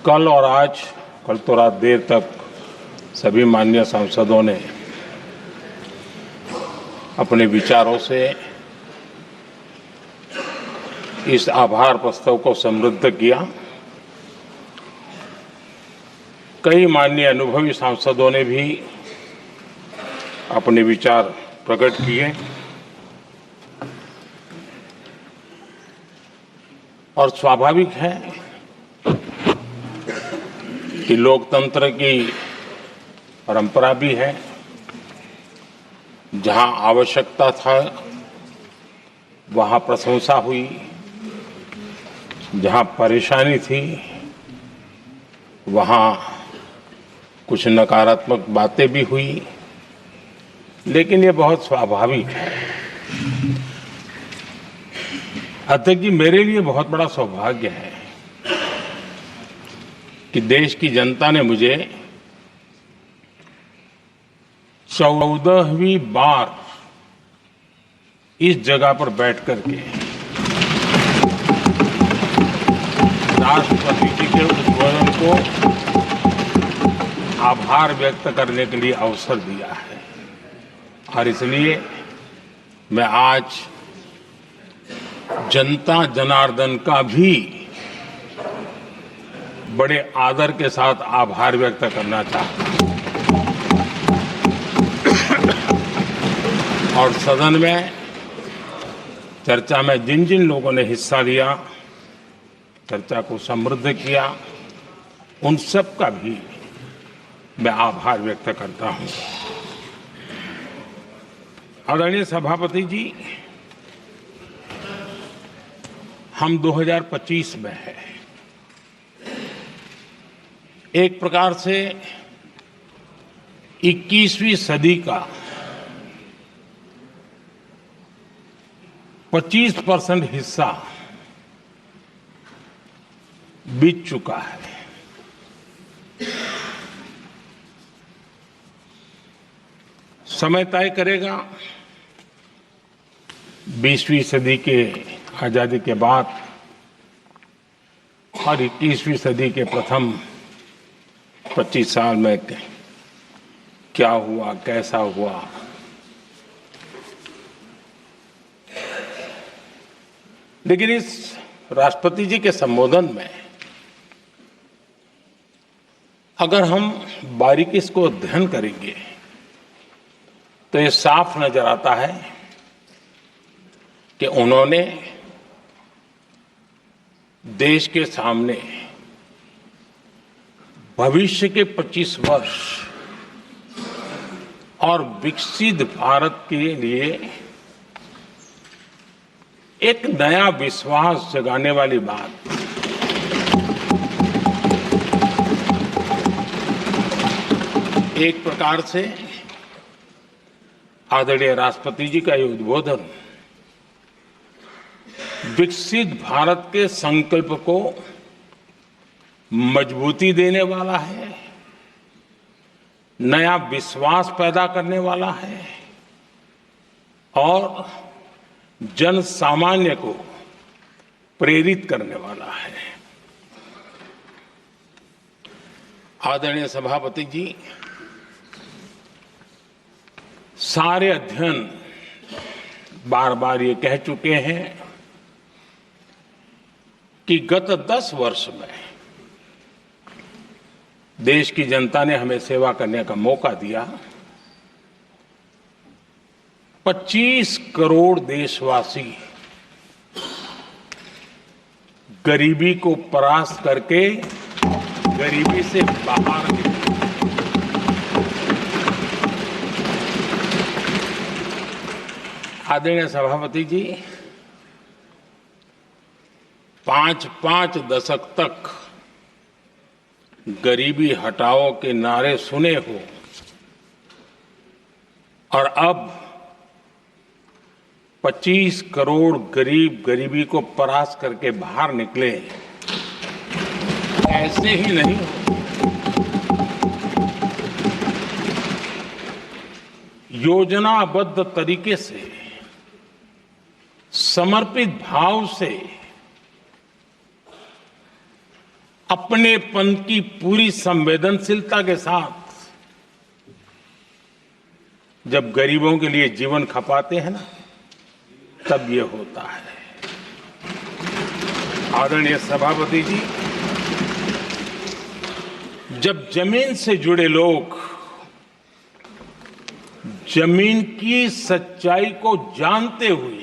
कल और आज, कल तो रात देर तक सभी माननीय सांसदों ने अपने विचारों से इस आभार प्रस्ताव को समृद्ध किया। कई माननीय अनुभवी सांसदों ने भी अपने विचार प्रकट किए और स्वाभाविक है कि लोकतंत्र की परंपरा भी है। जहां आवश्यकता था वहां प्रशंसा हुई, जहां परेशानी थी वहां कुछ नकारात्मक बातें भी हुई, लेकिन ये बहुत स्वाभाविक है। अध्यक्ष जी, मेरे लिए बहुत बड़ा सौभाग्य है कि देश की जनता ने मुझे 14वीं बार इस जगह पर बैठ करके राष्ट्रपति जी के उद्बोधन को आभार व्यक्त करने के लिए अवसर दिया है। और इसलिए मैं आज जनता जनार्दन का भी बड़े आदर के साथ आभार व्यक्त करना चाहता हूं। और सदन में चर्चा में जिन जिन लोगों ने हिस्सा लिया, चर्चा को समृद्ध किया, उन सब का भी मैं आभार व्यक्त करता हूं। आदरणीय सभापति जी, हम 2025 में हैं। एक प्रकार से 21वीं सदी का 25% हिस्सा बीत चुका है। समय तय करेगा 20वीं सदी के आजादी के बाद और 21वीं सदी के प्रथम 25 साल में क्या हुआ, कैसा हुआ। लेकिन इस राष्ट्रपति जी के संबोधन में अगर हम बारीकी इसको अध्ययन करेंगे तो ये साफ नजर आता है कि उन्होंने देश के सामने भविष्य के 25 वर्ष और विकसित भारत के लिए एक नया विश्वास जगाने वाली बात, एक प्रकार से आदरणीय राष्ट्रपति जी का ये उद्बोधन विकसित भारत के संकल्प को मजबूती देने वाला है, नया विश्वास पैदा करने वाला है और जन सामान्य को प्रेरित करने वाला है। आदरणीय सभापति जी, सारे अध्ययन बार बार ये कह चुके हैं कि गत 10 वर्ष में देश की जनता ने हमें सेवा करने का मौका दिया। 25 करोड़ देशवासी गरीबी को परास्त करके गरीबी से बाहर निकले। आदरणीय सभापति जी, 5 दशक तक गरीबी हटाओ के नारे सुने हो और अब 25 करोड़ गरीब गरीबी को परास्त करके बाहर निकले, ऐसे ही नहीं हो। योजनाबद्ध तरीके से, समर्पित भाव से अपनेपन की पूरी संवेदनशीलता के साथ जब गरीबों के लिए जीवन खपाते हैं ना, तब ये होता है। आदरणीय सभापति जी, जब जमीन से जुड़े लोग जमीन की सच्चाई को जानते हुए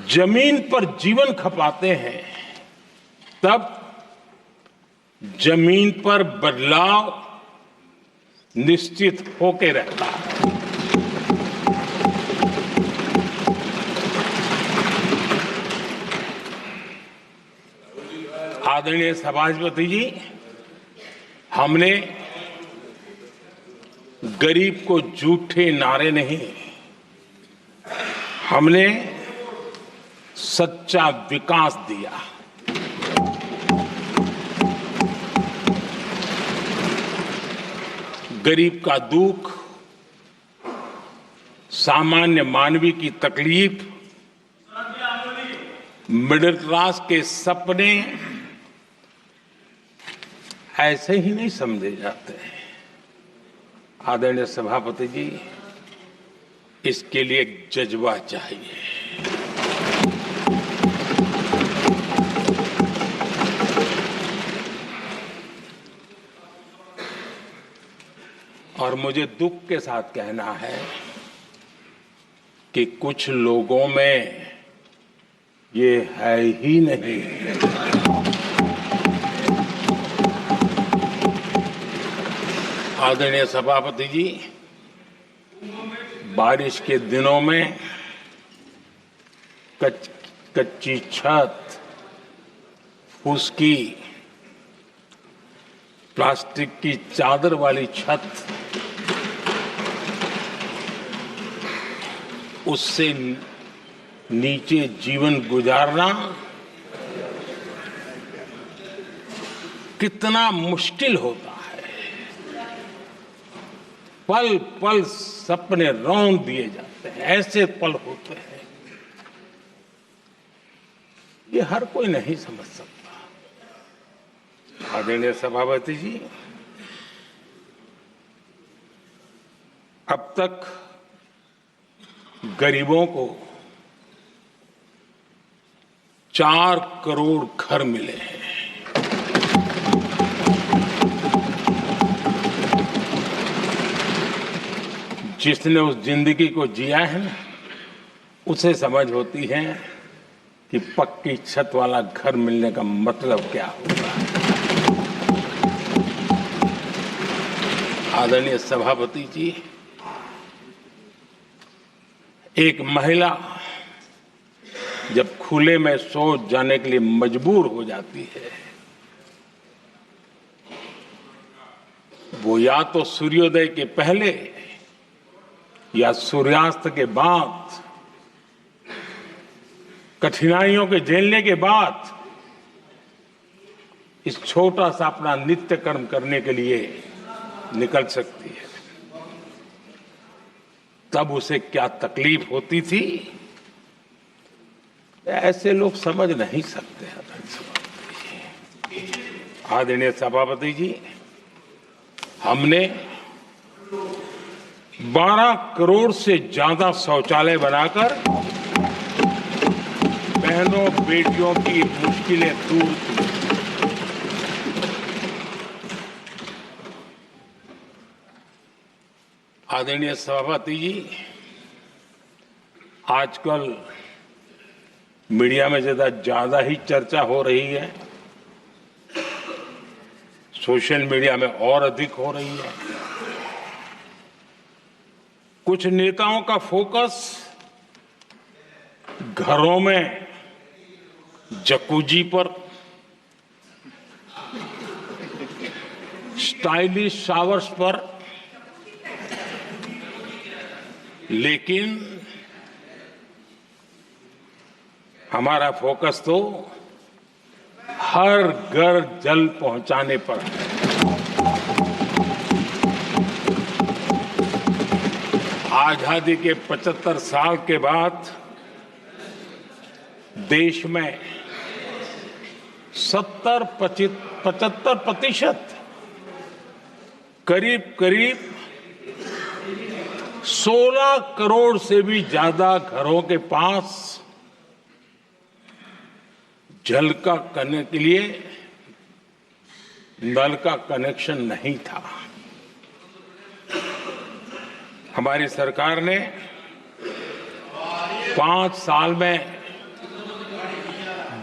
जमीन पर जीवन खपाते हैं, तब जमीन पर बदलाव निश्चित होके रहता है। आदरणीय सभापति जी, हमने गरीब को झूठे नारे नहीं, हमने सच्चा विकास दिया। गरीब का दुख, सामान्य मानवी की तकलीफ, मिडिल क्लास के सपने ऐसे ही नहीं समझे जाते हैं। आदरणीय सभापति जी, इसके लिए एक जज्बा चाहिए। और मुझे दुख के साथ कहना है कि कुछ लोगों में ये है ही नहीं। आदरणीय सभापति जी, बारिश के दिनों में कच्ची छत, फुसकी, प्लास्टिक की चादर वाली छत, उससे नीचे जीवन गुजारना कितना मुश्किल होता है। पल पल सपने रौंद दिए जाते हैं, ऐसे पल होते हैं, ये हर कोई नहीं समझ सकता। आदरणीय सभापति जी, अब तक गरीबों को 4 करोड़ घर मिले हैं। जिसने उस जिंदगी को जिया है ना, उसे समझ होती है कि पक्की छत वाला घर मिलने का मतलब क्या होता है। आदरणीय सभापति जी, एक महिला जब खुले में शौच जाने के लिए मजबूर हो जाती है, वो या तो सूर्योदय के पहले या सूर्यास्त के बाद, कठिनाइयों के झेलने के बाद इस छोटा सा अपना नित्य कर्म करने के लिए निकल सकती है। तब उसे क्या तकलीफ होती थी, ऐसे लोग समझ नहीं सकते। आदरणीय सभापति जी, हमने 12 करोड़ से ज्यादा शौचालय बनाकर बहनों बेटियों की मुश्किलें दूर की। आदरणीय सभापति जी, आजकल मीडिया में ज्यादा ही चर्चा हो रही है, सोशल मीडिया में और अधिक हो रही है। कुछ नेताओं का फोकस घरों में जकूजी पर, स्टाइलिश शावर्स पर, लेकिन हमारा फोकस तो हर घर जल पहुंचाने पर है। आजादी के 75 साल के बाद देश में 70-75% करीब करीब 16 करोड़ से भी ज्यादा घरों के पास जल का करने के लिए नल का कनेक्शन नहीं था। हमारी सरकार ने 5 साल में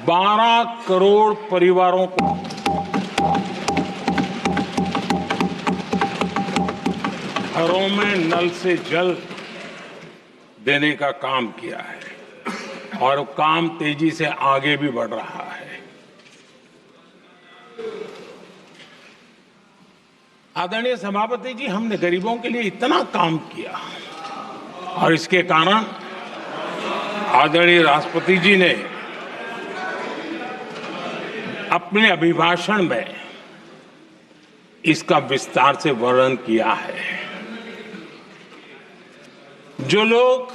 12 करोड़ परिवारों को घरों में नल से जल देने का काम किया है और काम तेजी से आगे भी बढ़ रहा है। आदरणीय सभापति जी, हमने गरीबों के लिए इतना काम किया और इसके कारण आदरणीय राष्ट्रपति जी ने अपने अभिभाषण में इसका विस्तार से वर्णन किया है। जो लोग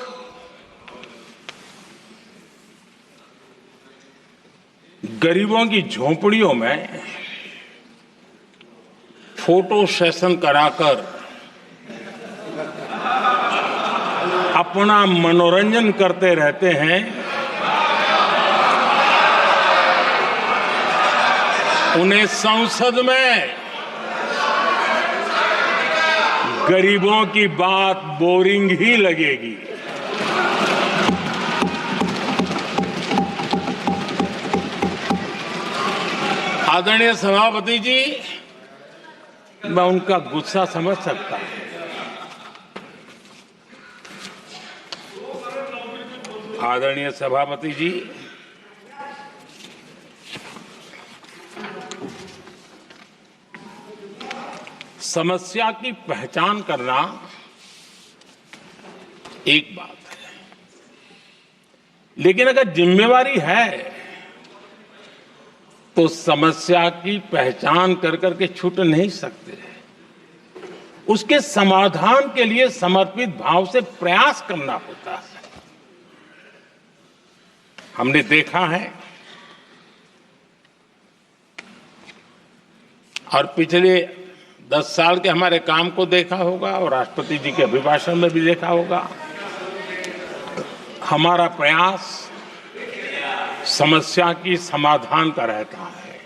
गरीबों की झोपड़ियों में फोटो सेशन कराकर अपना मनोरंजन करते रहते हैं, उन्हें संसद में गरीबों की बात बोरिंग ही लगेगी। आदरणीय सभापति जी, मैं उनका गुस्सा समझ सकता हूं। आदरणीय सभापति जी, समस्या की पहचान करना एक बात है, लेकिन अगर जिम्मेवारी है तो समस्या की पहचान कर करके छूट नहीं सकते। उसके समाधान के लिए समर्पित भाव से प्रयास करना होता है। हमने देखा है और पिछले 10 साल के हमारे काम को देखा होगा और राष्ट्रपति जी के अभिभाषण में भी देखा होगा। हमारा प्रयास समस्या की समाधान का रहता है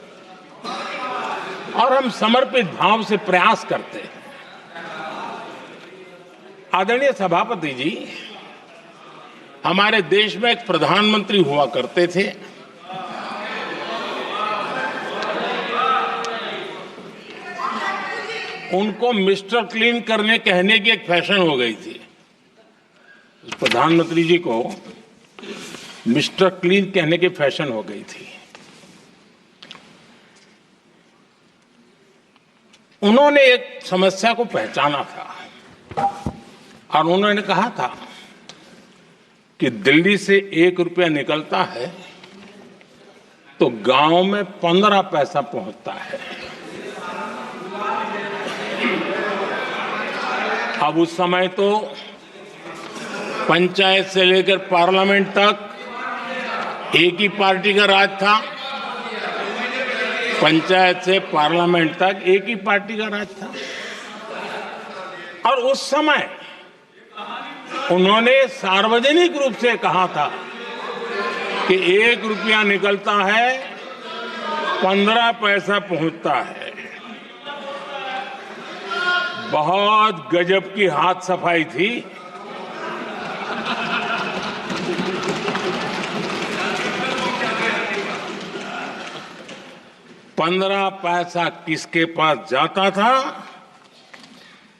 और हम समर्पित भाव से प्रयास करते हैं। आदरणीय सभापति जी, हमारे देश में एक प्रधानमंत्री हुआ करते थे। उनको मिस्टर क्लीन करने कहने की एक फैशन हो गई थी। उस प्रधानमंत्री जी को मिस्टर क्लीन कहने की फैशन हो गई थी। उन्होंने एक समस्या को पहचाना था और उन्होंने कहा था कि दिल्ली से 1 रुपया निकलता है तो गांव में 15 पैसा पहुंचता है। अब उस समय तो पंचायत से लेकर पार्लियामेंट तक एक ही पार्टी का राज था। पंचायत से पार्लियामेंट तक एक ही पार्टी का राज था और उस समय उन्होंने सार्वजनिक रूप से कहा था कि 1 रुपया निकलता है 15 पैसा पहुंचता है। बहुत गजब की हाथ सफाई थी। पंद्रह पैसा किसके पास जाता था,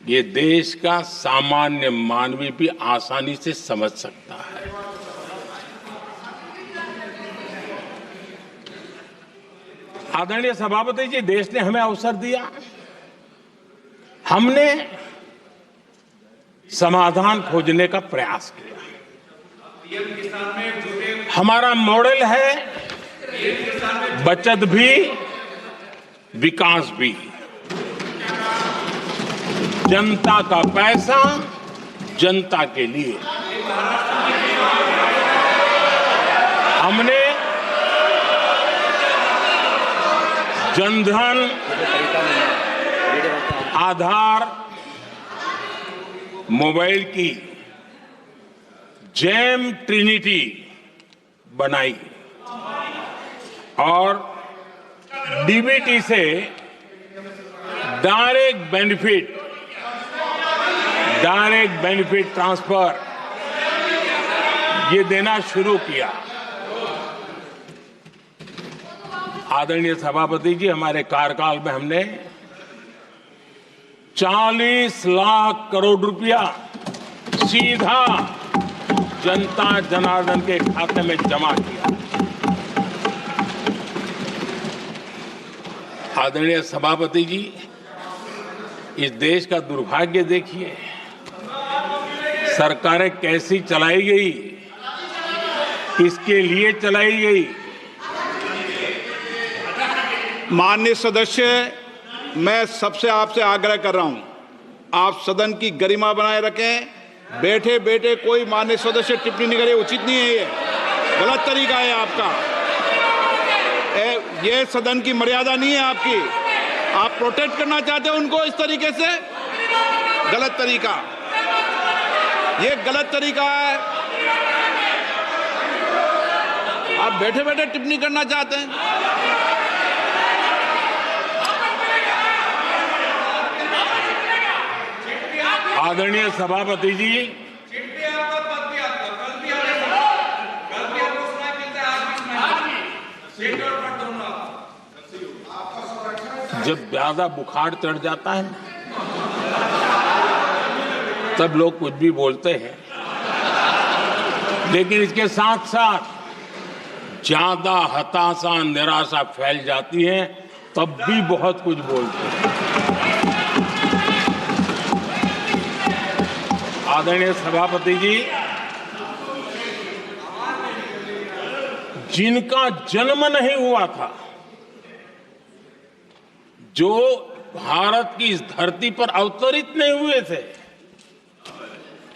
ये देश का सामान्य मानवी भी आसानी से समझ सकता है। आदरणीय सभापति जी, देश ने हमें अवसर दिया, हमने समाधान खोजने का प्रयास किया। हमारा मॉडल है बचत भी विकास भी। जनता का पैसा जनता के लिए। हमने जनधन, आधार, मोबाइल की जेम ट्रिनिटी बनाई और डीबीटी से डायरेक्ट बेनिफिट ट्रांसफर ये देना शुरू किया। आदरणीय सभापति जी, हमारे कार्यकाल में हमने 40 लाख करोड़ रुपया सीधा जनता जनार्दन के खाते में जमा किया। आदरणीय सभापति जी, इस देश का दुर्भाग्य देखिए, सरकारें कैसी चलाई गई, किसके लिए चलाई गई। माननीय सदस्य, मैं सबसे आपसे आग्रह कर रहा हूं, आप सदन की गरिमा बनाए रखें। बैठे बैठे कोई माननीय सदस्य टिप्पणी नहीं करे, उचित नहीं है, ये गलत तरीका है आपका। ये सदन की मर्यादा नहीं है आपकी। आप प्रोटेक्ट करना चाहते हो उनको इस तरीके से, गलत तरीका, ये गलत तरीका है। आप बैठे बैठे टिप्पणी करना चाहते हैं। आदरणीय सभापति जी, जब ज्यादा बुखार चढ़ जाता है तब लोग कुछ भी बोलते हैं, लेकिन इसके साथ साथ ज्यादा हताशा निराशा फैल जाती है तब भी बहुत कुछ बोलते हैं। आदरणीय सभापति जी, जिनका जन्म नहीं हुआ था, जो भारत की इस धरती पर अवतरित नहीं हुए थे,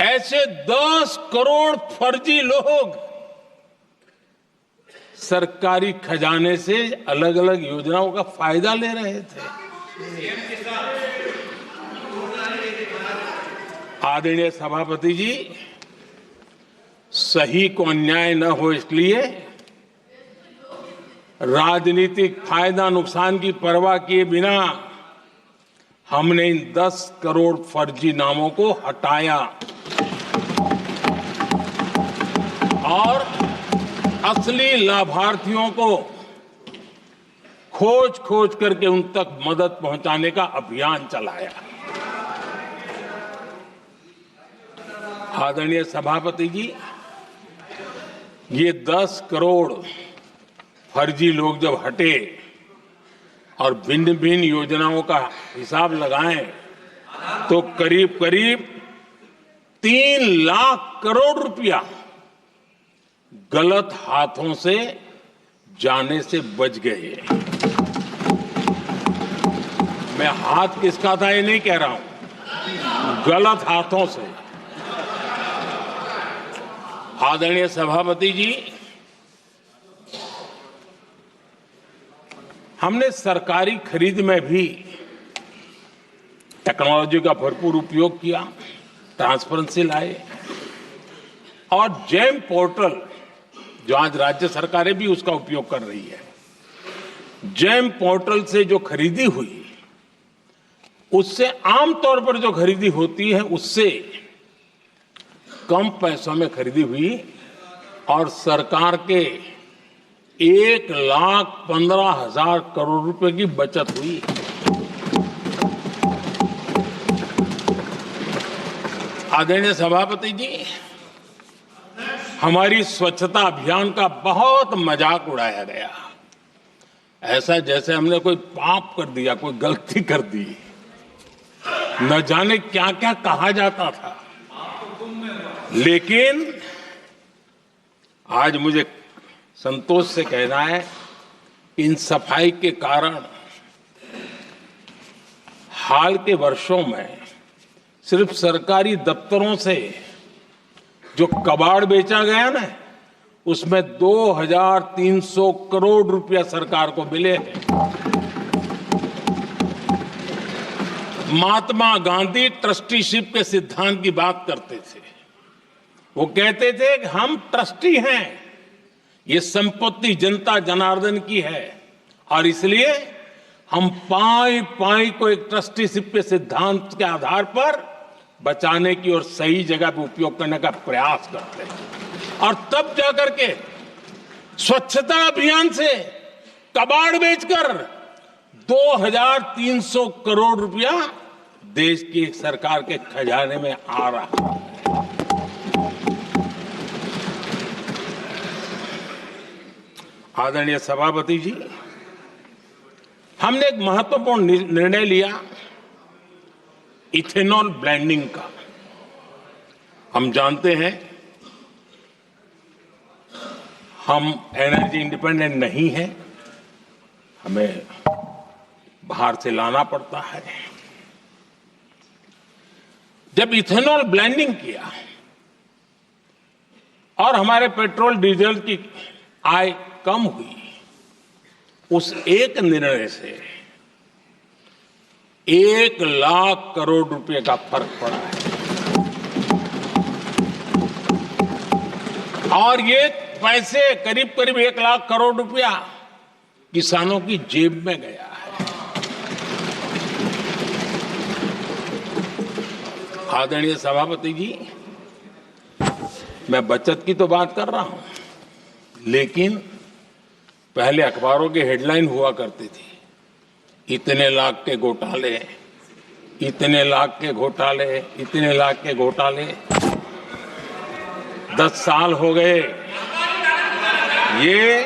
ऐसे 10 करोड़ फर्जी लोग सरकारी खजाने से अलग अलग योजनाओं का फायदा ले रहे थे। आदरणीय सभापति जी, सही को अन्याय न हो इसलिए राजनीतिक फायदा नुकसान की परवाह किए बिना हमने इन 10 करोड़ फर्जी नामों को हटाया और असली लाभार्थियों को खोज खोज करके उन तक मदद पहुंचाने का अभियान चलाया। आदरणीय सभापति जी, ये 10 करोड़ फर्जी लोग जब हटे और भिन्न भिन्न योजनाओं का हिसाब लगाएं तो करीब करीब 3 लाख करोड़ रुपया गलत हाथों से जाने से बच गए। मैं हाथ किसका था ये नहीं कह रहा हूं, गलत हाथों से। आदरणीय सभापति जी, हमने सरकारी खरीद में भी टेक्नोलॉजी का भरपूर उपयोग किया, ट्रांसपेरेंसी लाए और जेम पोर्टल, जो आज राज्य सरकारें भी उसका उपयोग कर रही है, जेम पोर्टल से जो खरीदी हुई उससे आमतौर पर जो खरीदी होती है उससे कम पैसों में खरीदी हुई और सरकार के 1,15,000 करोड़ रुपए की बचत हुई। आदरणीय सभापति जी, हमारी स्वच्छता अभियान का बहुत मजाक उड़ाया गया, ऐसा जैसे हमने कोई पाप कर दिया, कोई गलती कर दी, न जाने क्या क्या कहा जाता था। लेकिन आज मुझे संतोष से कहना है कि इन सफाई के कारण हाल के वर्षों में सिर्फ सरकारी दफ्तरों से जो कबाड़ बेचा गया ना, उसमें 2,300 करोड़ रुपया सरकार को मिले हैं। महात्मा गांधी ट्रस्टीशिप के सिद्धांत की बात करते थे। वो कहते थे कि हम ट्रस्टी हैं, ये संपत्ति जनता जनार्दन की है और इसलिए हम पाई पाई को एक ट्रस्टीशिप के सिद्धांत के आधार पर बचाने की और सही जगह पर उपयोग करने का प्रयास करते हैं। और तब जाकर के स्वच्छता अभियान से कबाड़ बेचकर 2300 करोड़ रुपया देश की सरकार के खजाने में आ रहा है। आदरणीय सभापति जी, हमने एक महत्वपूर्ण निर्णय लिया इथेनॉल ब्लेंडिंग का। हम जानते हैं हम एनर्जी इंडिपेंडेंट नहीं है, हमें बाहर से लाना पड़ता है। जब इथेनॉल ब्लेंडिंग किया और हमारे पेट्रोल डीजल की आय कम हुई, उस एक निर्णय से 1 लाख करोड़ रुपए का फर्क पड़ा है। और ये पैसे करीब करीब 1 लाख करोड़ रुपया किसानों की जेब में गया है। आदरणीय सभापति जी, मैं बचत की तो बात कर रहा हूं, लेकिन पहले अखबारों की हेडलाइन हुआ करती थी, इतने लाख के घोटाले, इतने लाख के घोटाले, इतने लाख के घोटाले। 10 साल हो गए, ये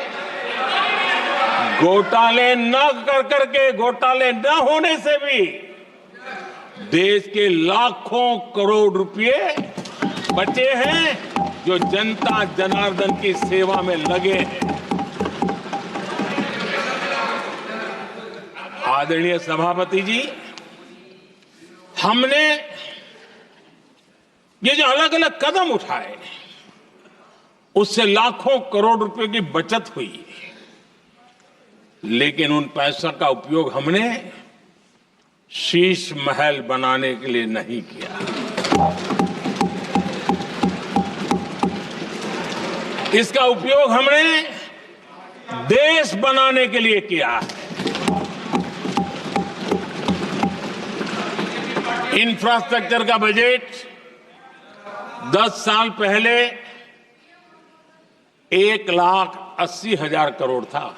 घोटाले न कर करके, घोटाले न होने से भी देश के लाखों करोड़ रुपए बचे हैं जो जनता जनार्दन की सेवा में लगे हैं। आदरणीय सभापति जी, हमने ये जो अलग अलग कदम उठाए उससे लाखों करोड़ रुपए की बचत हुई, लेकिन उन पैसों का उपयोग हमने शीश महल बनाने के लिए नहीं किया। इसका उपयोग हमने देश बनाने के लिए किया है। इंफ्रास्ट्रक्चर का बजट 10 साल पहले 1,80,000 करोड़ था,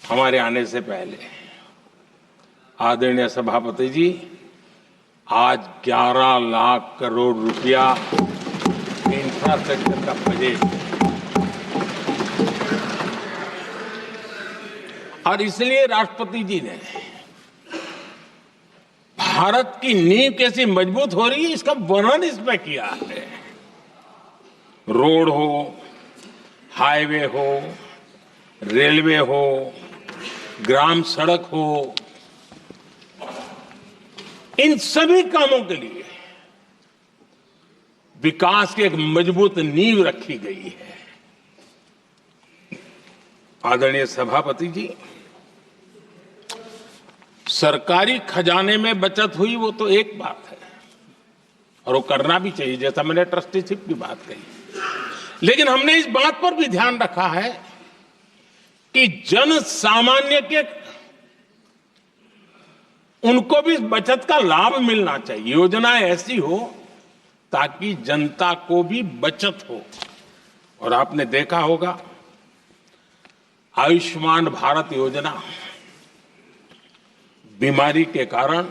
हमारे आने से पहले। आदरणीय सभापति जी, आज 11 लाख करोड़ रुपया इंफ्रास्ट्रक्चर का बजट, और इसलिए राष्ट्रपति जी ने भारत की नींव कैसी मजबूत हो रही है इसका वर्णन इसमें किया है। रोड हो, हाईवे हो, रेलवे हो, ग्राम सड़क हो, इन सभी कामों के लिए विकास की एक मजबूत नींव रखी गई है। आदरणीय सभापति जी, सरकारी खजाने में बचत हुई वो तो एक बात है और वो करना भी चाहिए, जैसा मैंने ट्रस्टीशिप की बात कही, लेकिन हमने इस बात पर भी ध्यान रखा है कि जन सामान्य के उनको भी बचत का लाभ मिलना चाहिए। योजनाएं ऐसी हो ताकि जनता को भी बचत हो। और आपने देखा होगा आयुष्मान भारत योजना, बीमारी के कारण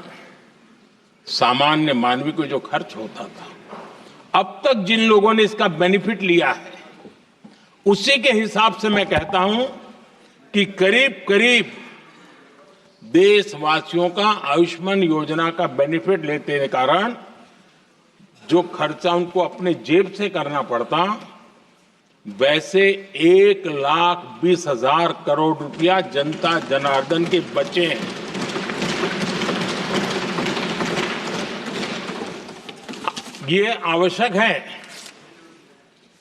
सामान्य मानवी को जो खर्च होता था, अब तक जिन लोगों ने इसका बेनिफिट लिया है उसी के हिसाब से मैं कहता हूं कि करीब करीब देशवासियों का आयुष्मान योजना का बेनिफिट लेने के कारण जो खर्चा उनको अपने जेब से करना पड़ता, वैसे 1,20,000 करोड़ रुपया जनता जनार्दन के बचे हैं। ये आवश्यक है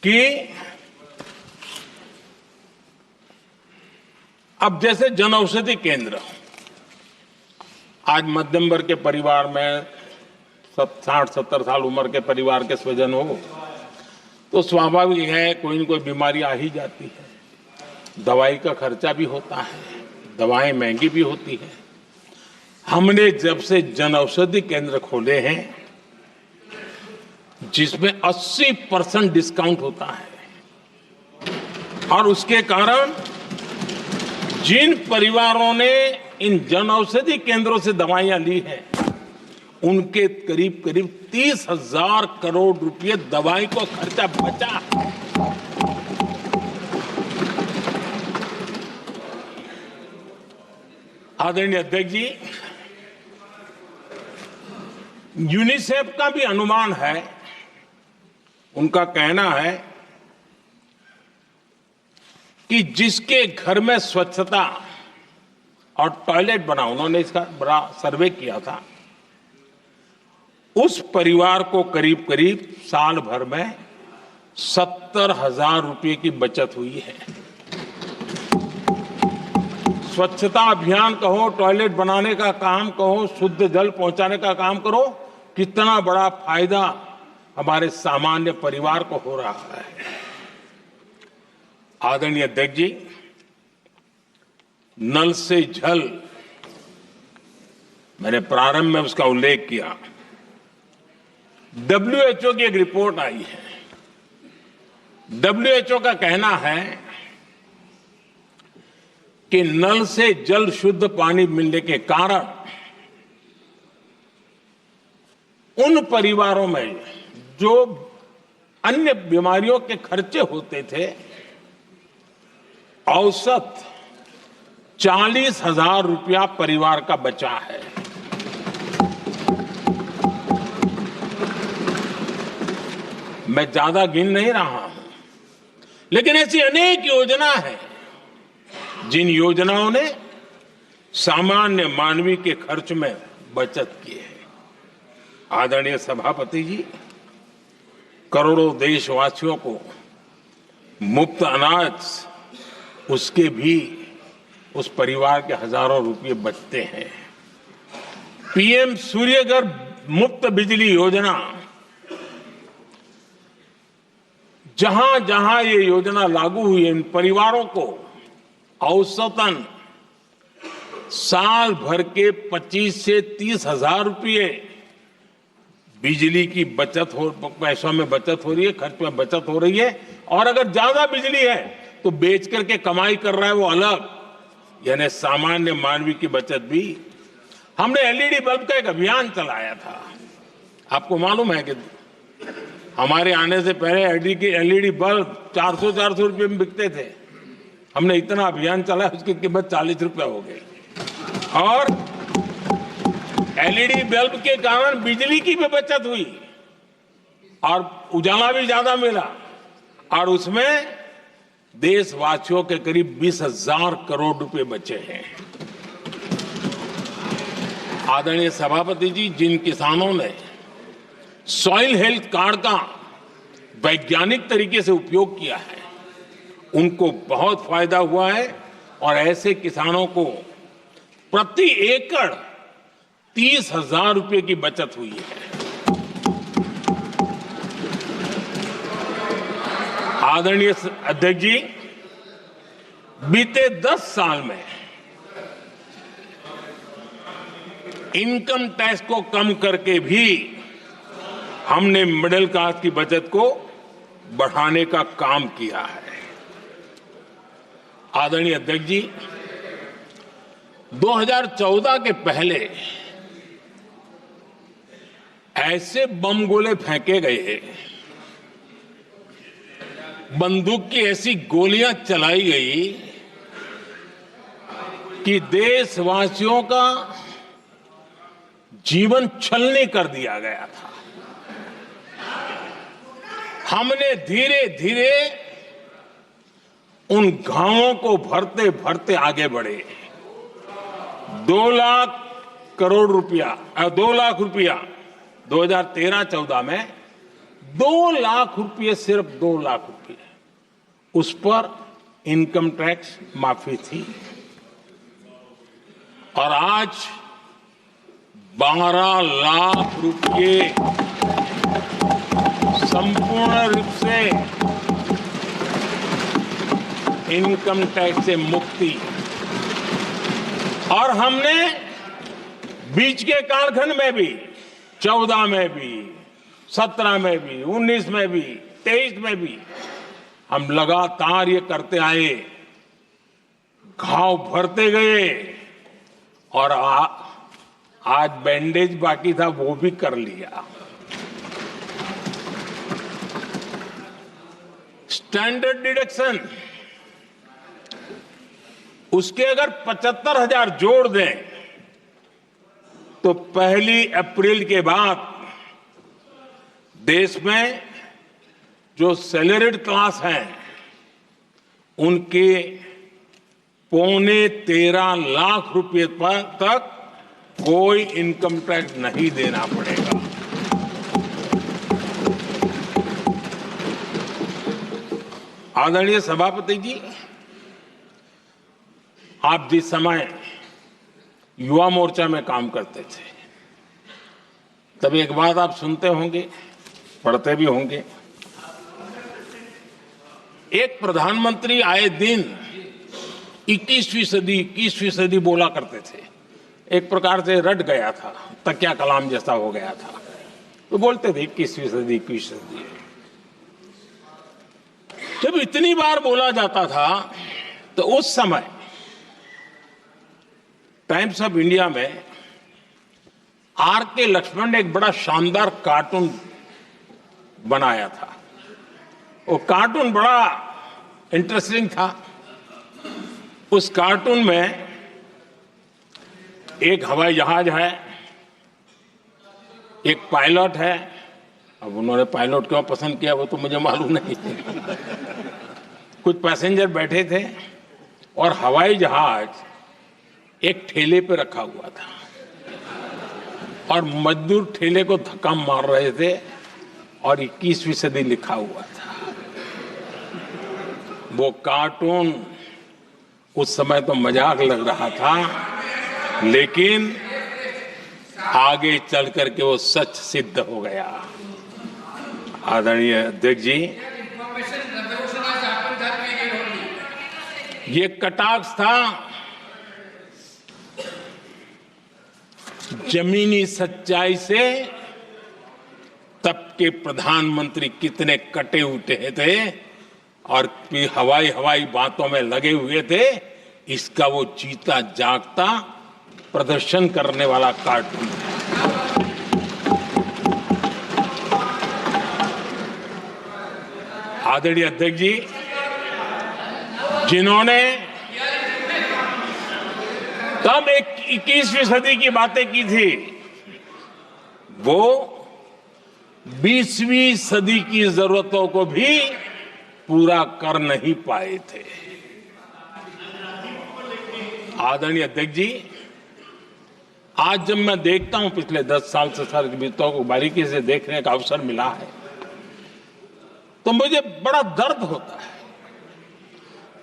कि अब जैसे जन औषधि केंद्र, आज मध्यम वर्ग के परिवार में 60-70 साल उम्र के परिवार के स्वजन हो तो स्वाभाविक है कोई न कोई बीमारी आ ही जाती है। दवाई का खर्चा भी होता है, दवाएं महंगी भी होती है। हमने जब से जन औषधि केंद्र खोले हैं जिसमें 80% डिस्काउंट होता है और उसके कारण जिन परिवारों ने इन जन औषधि केंद्रों से दवाइयां ली हैं उनके करीब करीब 30,000 करोड़ रुपए दवाई को खर्चा बचा। आदरणीय अध्यक्ष जी, यूनिसेफ का भी अनुमान है, उनका कहना है कि जिसके घर में स्वच्छता और टॉयलेट बना, उन्होंने इसका बड़ा सर्वे किया था, उस परिवार को करीब करीब साल भर में 70,000 रुपए की बचत हुई है। स्वच्छता अभियान कहो, टॉयलेट बनाने का काम कहो, शुद्ध जल पहुंचाने का काम करो, कितना बड़ा फायदा हमारे सामान्य परिवार को हो रहा है। आदरणीय अध्यक्ष जी, नल से जल, मैंने प्रारंभ में उसका उल्लेख किया। WHO की एक रिपोर्ट आई है। WHO का कहना है कि नल से जल शुद्ध पानी मिलने के कारण उन परिवारों में जो अन्य बीमारियों के खर्चे होते थे, औसत 40,000 रुपया परिवार का बचा है। मैं ज्यादा गिन नहीं रहा हूं, लेकिन ऐसी अनेक योजना है जिन योजनाओं ने सामान्य मानवीय के खर्च में बचत की है। आदरणीय सभापति जी, करोड़ों देशवासियों को मुफ्त अनाज, उसके भी उस परिवार के हजारों रुपये बचते हैं। PM सूर्यघर मुफ्त बिजली योजना, जहां जहां ये योजना लागू हुई है, इन परिवारों को औसतन साल भर के 25 से 30,000 रुपये बिजली की बचत हो, पैसों में बचत हो रही है, खर्च में बचत हो रही है। और अगर ज्यादा बिजली है तो बेच करके कमाई कर रहा है वो अलग, यानी सामान्य मानवीय की बचत भी। हमने LED बल्ब का एक अभियान चलाया था। आपको मालूम है कि हमारे आने से पहले LED बल्ब 400 रुपये में बिकते थे। हमने इतना अभियान चलाया, उसकी कीमत 40 रुपये हो गई। और LED बल्ब के कारण बिजली की भी बचत हुई और उजाला भी ज्यादा मिला, और उसमें देशवासियों के करीब 20,000 करोड़ रुपए बचे हैं। आदरणीय सभापति जी, जिन किसानों ने सॉइल हेल्थ कार्ड का वैज्ञानिक तरीके से उपयोग किया है, उनको बहुत फायदा हुआ है और ऐसे किसानों को प्रति एकड़ 30,000 रुपए की बचत हुई है। आदरणीय अध्यक्ष जी, बीते 10 साल में इनकम टैक्स को कम करके भी हमने मिडिल क्लास की बचत को बढ़ाने का काम किया है। आदरणीय अध्यक्ष जी, 2014 के पहले ऐसे बम गोले फेंके गए, बंदूक की ऐसी गोलियां चलाई गई कि देशवासियों का जीवन छलनी कर दिया गया था। हमने धीरे धीरे उन घावों को भरते भरते आगे बढ़े। 2 लाख करोड़ रुपया, 2 लाख रुपया 2013-14 में 2 लाख रुपये, सिर्फ 2 लाख रुपये, उस पर इनकम टैक्स माफी थी। और आज 12 लाख रुपये संपूर्ण रूप से इनकम टैक्स से मुक्ति। और हमने बीच के कालखंड में भी 14 में भी, 17 में भी, 19 में भी, 23 में भी हम लगातार ये करते आए, घाव भरते गए और आज बैंडेज बाकी था वो भी कर लिया। स्टैंडर्ड डिडक्शन उसके अगर 75,000 जोड़ दें तो 1 अप्रैल के बाद देश में जो सैलरीड क्लास हैं उनके 13.25 लाख रुपए पर तक कोई इनकम टैक्स नहीं देना पड़ेगा। आदरणीय सभापति जी, आप जिस समय युवा मोर्चा में काम करते थे तब एक बात आप सुनते होंगे, पढ़ते भी होंगे। एक प्रधानमंत्री आए दिन 21वीं सदी बोला करते थे। एक प्रकार से रट गया था, तकिया कलाम जैसा हो गया था, तो बोलते थे 21वीं सदी। जब इतनी बार बोला जाता था तो उस समय टाइम्स ऑफ इंडिया में R.K. लक्ष्मण ने एक बड़ा शानदार कार्टून बनाया था। वो कार्टून बड़ा इंटरेस्टिंग था। उस कार्टून में एक हवाई जहाज है, एक पायलट है। अब उन्होंने पायलट क्यों पसंद किया वो तो मुझे मालूम नहीं। कुछ पैसेंजर बैठे थे और हवाई जहाज एक ठेले पे रखा हुआ था और मजदूर ठेले को धक्का मार रहे थे और 21वीं सदी लिखा हुआ था। वो कार्टून उस समय तो मजाक लग रहा था, लेकिन आगे चल करके वो सच सिद्ध हो गया। आदरणीय अध्यक्ष जी, ये कटाक्ष था जमीनी सच्चाई से। तब के प्रधानमंत्री कितने कटे उठे थे और हवाई बातों में लगे हुए थे, इसका वो जीता जागता प्रदर्शन करने वाला कार्टून है। आदरणीय अध्यक्ष जी, जिन्होंने तब 21वीं सदी की बातें की थी, वो 20वीं सदी की जरूरतों को भी पूरा कर नहीं पाए थे। आदरणीय अध्यक्ष जी, आज जब मैं देखता हूं, पिछले 10 साल से सारी बीतों को बारीकी से देखने का अवसर मिला है, तो मुझे बड़ा दर्द होता है।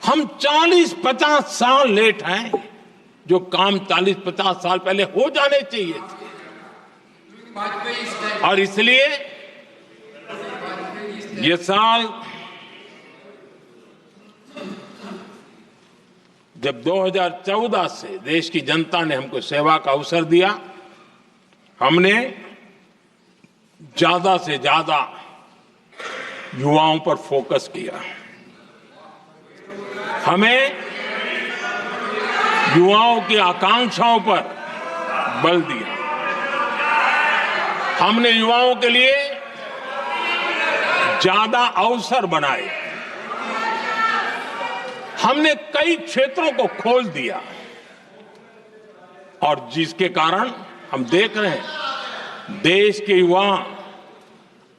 हम 40-50 साल लेट हैं, जो काम 40-50 साल पहले हो जाने चाहिए थे। और इसलिए ये साल जब 2014 से देश की जनता ने हमको सेवा का अवसर दिया, हमने ज्यादा से ज्यादा युवाओं पर फोकस किया। हमें युवाओं की आकांक्षाओं पर बल दिया। हमने युवाओं के लिए ज्यादा अवसर बनाए। हमने कई क्षेत्रों को खोल दिया और जिसके कारण हम देख रहे हैं देश के युवा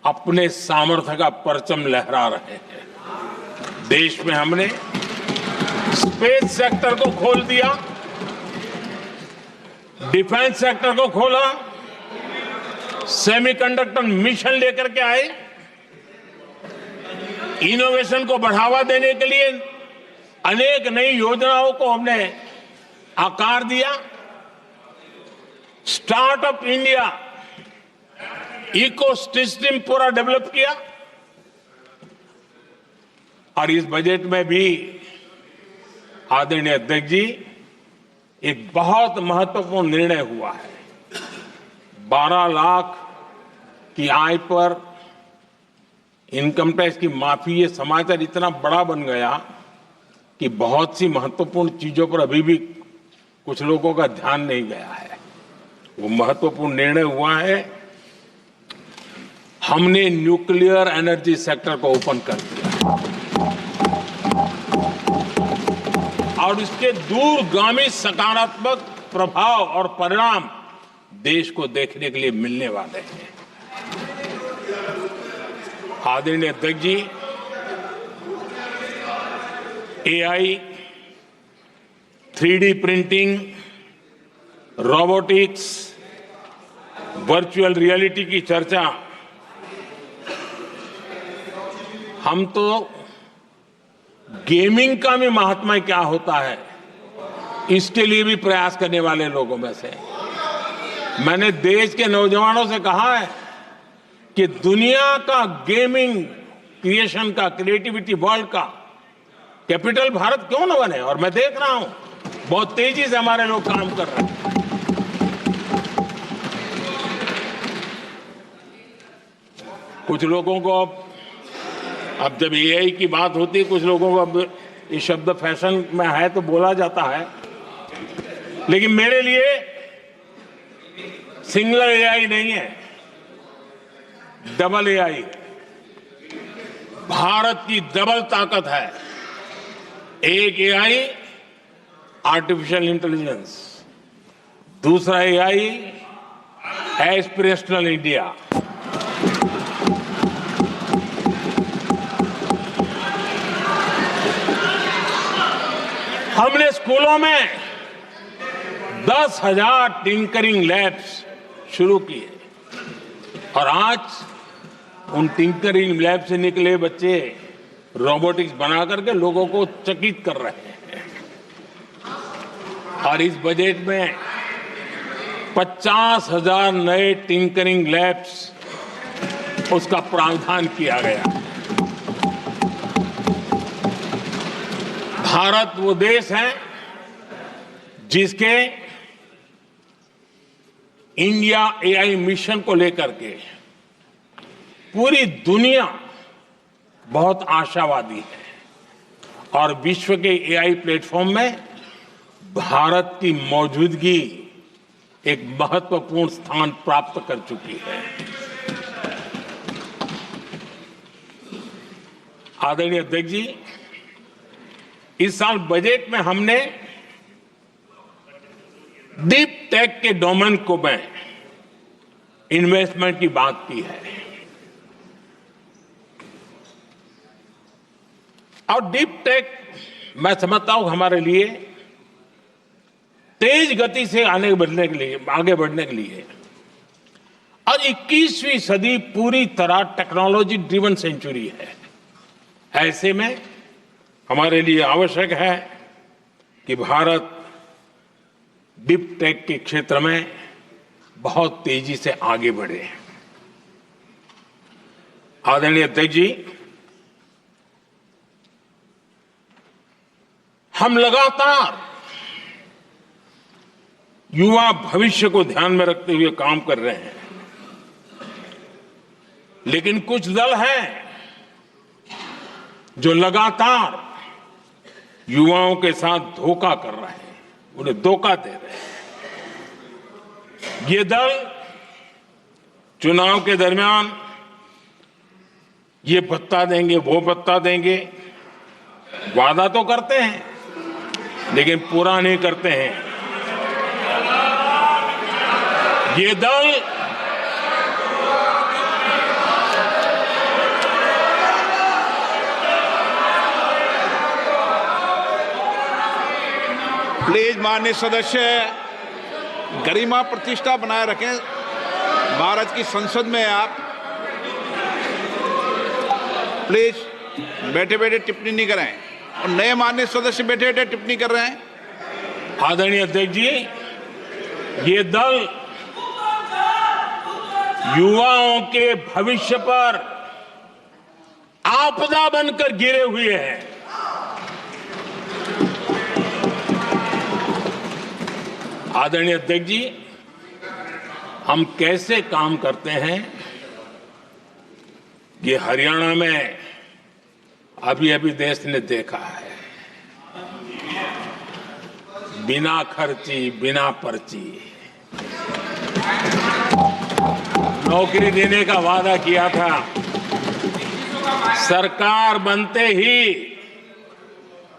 अपने सामर्थ्य का परचम लहरा रहे हैं। देश में हमने स्पेस सेक्टर को खोल दिया, डिफेंस सेक्टर को खोला, सेमीकंडक्टर मिशन लेकर के आए, इनोवेशन को बढ़ावा देने के लिए अनेक नई योजनाओं को हमने आकार दिया। स्टार्टअप इंडिया इकोसिस्टम पूरा डेवलप किया। और इस बजट में भी आदरणीय अध्यक्ष जी एक बहुत महत्वपूर्ण निर्णय हुआ है। 12 लाख की आय पर इनकम टैक्स की माफी, ये समाचार इतना बड़ा बन गया कि बहुत सी महत्वपूर्ण चीजों पर अभी भी कुछ लोगों का ध्यान नहीं गया है। वो महत्वपूर्ण निर्णय हुआ है। हमने न्यूक्लियर एनर्जी सेक्टर को ओपन कर दिया और इसके दूरगामी सकारात्मक प्रभाव और परिणाम देश को देखने के लिए मिलने वाले हैं। आदरणीय अध्यक्ष जी, AI, 3D printing, robotics, virtual reality की चर्चा हम तो गेमिंग का भी महात्मा क्या होता है इसके लिए भी प्रयास करने वाले लोगों में से। मैंने देश के नौजवानों से कहा है कि दुनिया का गेमिंग क्रिएशन का, क्रिएटिविटी वर्ल्ड का कैपिटल भारत क्यों न बने। और मैं देख रहा हूं बहुत तेजी से हमारे लोग काम कर रहे हैं। कुछ लोगों को अब जब एआई की बात होती है, कुछ लोगों को अब ये शब्द फैशन में है तो बोला जाता है, लेकिन मेरे लिए सिंगल एआई नहीं है, डबल एआई। भारत की डबल ताकत है। एक एआई आर्टिफिशियल इंटेलिजेंस, दूसरा एआई एस्पिरेशनल इंडिया। हमने स्कूलों में 10,000 टिंकरिंग लैब्स शुरू किए और आज उन टिंकरिंग लैब से निकले बच्चे रोबोटिक्स बना करके लोगों को चकित कर रहे हैं। और इस बजट में 50,000 नए टिंकरिंग लैब्स उसका प्रावधान किया गया। भारत वो देश है जिसके इंडिया एआई मिशन को लेकर के पूरी दुनिया बहुत आशावादी है और विश्व के एआई प्लेटफॉर्म में भारत की मौजूदगी एक महत्वपूर्ण स्थान प्राप्त कर चुकी है। आदरणीय अध्यक्ष जी, इस साल बजट में हमने डीप टेक के डोमेन को में इन्वेस्टमेंट की बात की है और डीप टेक मैं समझता हूं हमारे लिए तेज गति से आगे बढ़ने के लिए और 21वीं सदी पूरी तरह टेक्नोलॉजी ड्रिवन सेंचुरी है। ऐसे में हमारे लिए आवश्यक है कि भारत डीप टेक के क्षेत्र में बहुत तेजी से आगे बढ़े। आदरणीय अध्यक्ष जी, हम लगातार युवा भविष्य को ध्यान में रखते हुए काम कर रहे हैं, लेकिन कुछ दल हैं जो लगातार युवाओं के साथ धोखा कर रहे हैं, उन्हें धोखा दे रहे हैं। ये दल चुनाव के दरमियान ये भत्ता देंगे, वो भत्ता देंगे, वादा तो करते हैं लेकिन पूरा नहीं करते हैं। ये दल प्लीज माननीय सदस्य गरिमा प्रतिष्ठा बनाए रखें। भारत की संसद में आप प्लीज बैठे बैठे टिप्पणी नहीं करें और नए माननीय सदस्य बैठे बैठे टिप्पणी कर रहे हैं। आदरणीय अध्यक्ष जी, ये दल युवाओं के भविष्य पर आपदा बनकर गिरे हुए हैं। आदरणीय अध्यक्ष जी, हम कैसे काम करते हैं ये हरियाणा में अभी अभी देश ने देखा है। बिना खर्ची, बिना पर्ची नौकरी देने का वादा किया था, सरकार बनते ही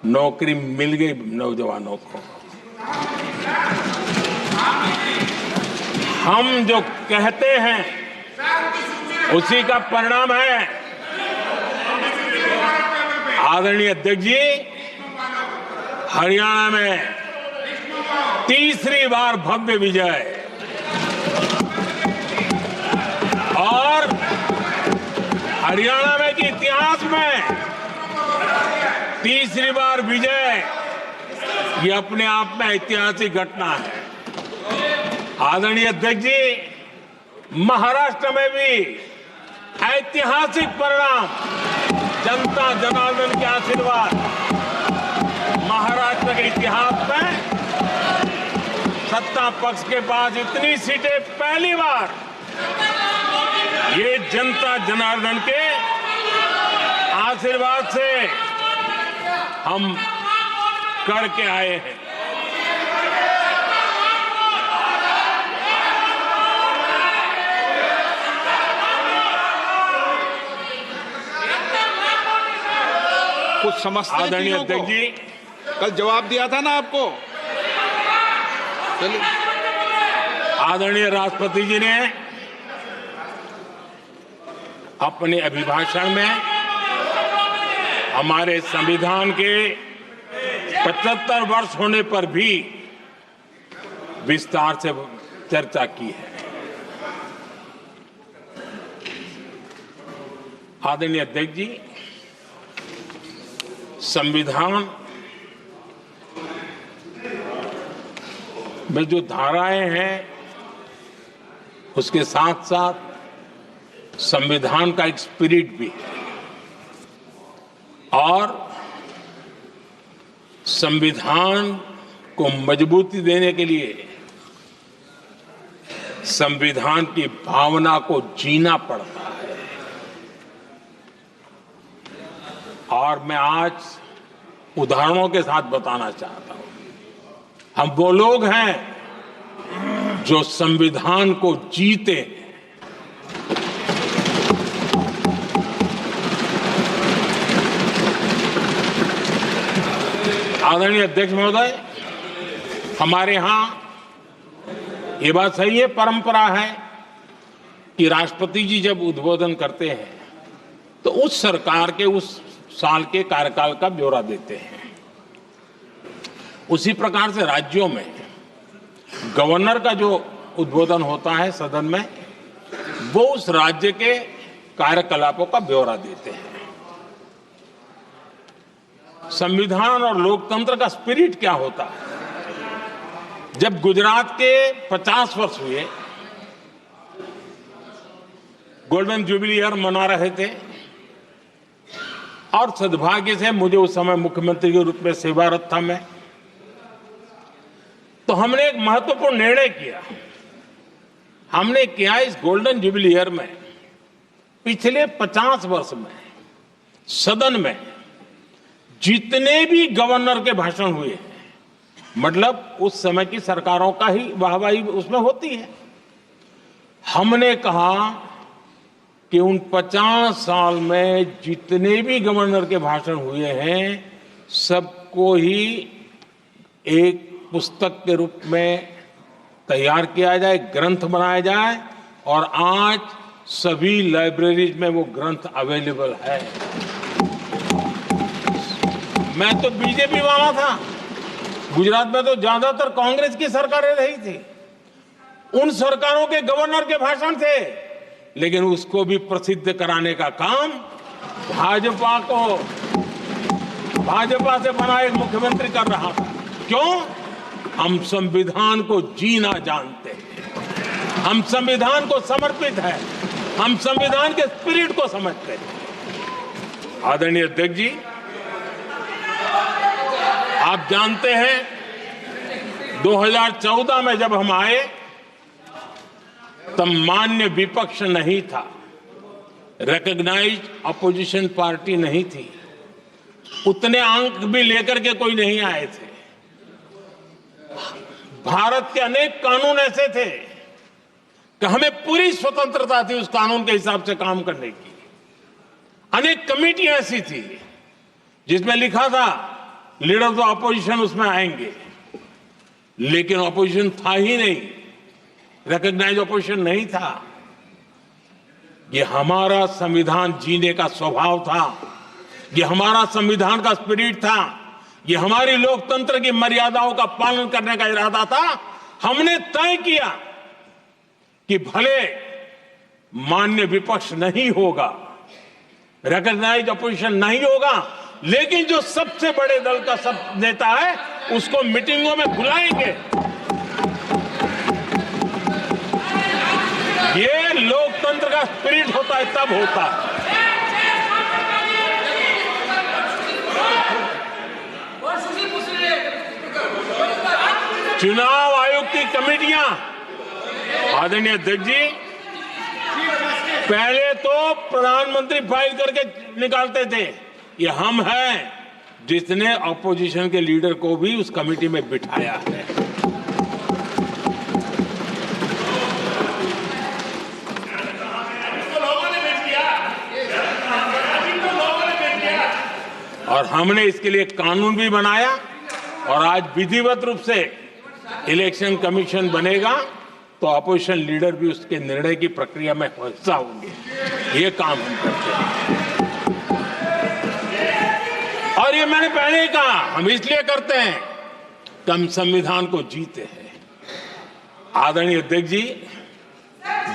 नौकरी मिल गई नौजवानों को। हम जो कहते हैं उसी का परिणाम है। आदरणीय अध्यक्ष जी, हरियाणा में तीसरी बार भव्य विजय और हरियाणा में के इतिहास में तीसरी बार विजय, ये अपने आप में ऐतिहासिक घटना है। आदरणीय अध्यक्ष जी, महाराष्ट्र में भी ऐतिहासिक परिणाम, जनता जनार्दन के आशीर्वाद। महाराष्ट्र के इतिहास में सत्ता पक्ष के पास इतनी सीटें पहली बार, ये जनता जनार्दन के आशीर्वाद से हम करके आए हैं। कुछ समझते हैं आदरणीय चीजों को? अध्यक्ष जी, कल जवाब दिया था ना आपको। चलिए। आदरणीय राष्ट्रपति जी ने अपने अभिभाषण में हमारे संविधान के 75 वर्ष होने पर भी विस्तार से चर्चा की है। आदरणीय अध्यक्ष जी, संविधान में जो धाराएं हैं उसके साथ साथ संविधान का एक स्पिरिट भी है और संविधान को मजबूती देने के लिए संविधान की भावना को जीना पड़ता है। और मैं आज उदाहरणों के साथ बताना चाहता हूं। हम वो लोग हैं जो संविधान को जीते हैं। आदरणीय अध्यक्ष महोदय, हमारे यहां ये बात सही है, परंपरा है कि राष्ट्रपति जी जब उद्बोधन करते हैं तो उस सरकार के उस साल के कार्यकाल का ब्यौरा देते हैं। उसी प्रकार से राज्यों में गवर्नर का जो उद्बोधन होता है सदन में, वो उस राज्य के कार्यकलापों का ब्यौरा देते हैं। संविधान और लोकतंत्र का स्पिरिट क्या होता है? जब गुजरात के 50 वर्ष हुए, गोल्डन जुबली ईयर मना रहे थे और सद्भाग्य से मुझे उस समय मुख्यमंत्री के रूप में सेवारत था मैं, तो हमने एक महत्वपूर्ण निर्णय किया। हमने किया इस गोल्डन जुबली ईयर में पिछले 50 वर्ष में सदन में जितने भी गवर्नर के भाषण हुए हैं, मतलब उस समय की सरकारों का ही वाहवाही उसमें होती है, हमने कहा कि उन 50 साल में जितने भी गवर्नर के भाषण हुए हैं सबको ही एक पुस्तक के रूप में तैयार किया जाए, ग्रंथ बनाया जाए और आज सभी लाइब्रेरीज में वो ग्रंथ अवेलेबल है। मैं तो बीजेपी वाला था, गुजरात में तो ज्यादातर कांग्रेस की सरकारें रही थी, उन सरकारों के गवर्नर के भाषण थे, लेकिन उसको भी प्रसिद्ध कराने का काम भाजपा से बना एक मुख्यमंत्री कर रहा था। क्यों? हम संविधान को जीना जानते हैं। हम संविधान को समर्पित है, हम संविधान के स्पिरिट को समझते हैं। आदरणीय अध्यक्ष जी, आप जानते हैं 2014 में जब हम आए तब मान्य विपक्ष नहीं था, रिकॉग्नाइज्ड अपोजिशन पार्टी नहीं थी, उतने अंक भी लेकर के कोई नहीं आए थे। भारत के अनेक कानून ऐसे थे कि हमें पूरी स्वतंत्रता थी उस कानून के हिसाब से काम करने की। अनेक कमेटियां ऐसी थी जिसमें लिखा था लीडर्स ऑफ अपोजिशन उसमें आएंगे, लेकिन अपोजिशन था ही नहीं, रिकॉग्नाइज्ड अपोजिशन नहीं था। ये हमारा संविधान जीने का स्वभाव था, ये हमारा संविधान का स्पिरिट था, ये हमारी लोकतंत्र की मर्यादाओं का पालन करने का इरादा था। हमने तय किया कि भले मान्य विपक्ष नहीं होगा, रिकॉग्नाइज्ड अपोजिशन नहीं होगा, लेकिन जो सबसे बड़े दल का सब नेता है उसको मीटिंगों में बुलाएंगे। ये लोकतंत्र का स्पिरिट होता है, तब होता है। चुनाव आयोग की कमेटियां, आदरणीय अध्यक्ष जी, पहले तो प्रधानमंत्री फाइल करके निकालते थे। ये हम हैं जिसने ऑपोजिशन के लीडर को भी उस कमेटी में बिठाया है। और हमने इसके लिए कानून भी बनाया और आज विधिवत रूप से इलेक्शन कमीशन बनेगा तो अपोजिशन लीडर भी उसके निर्णय की प्रक्रिया में हिस्सा होंगे। ये काम हम करते हैं और ये मैंने पहले ही कहा, हम इसलिए करते हैं कि हम संविधान को जीते हैं। आदरणीय अध्यक्ष जी,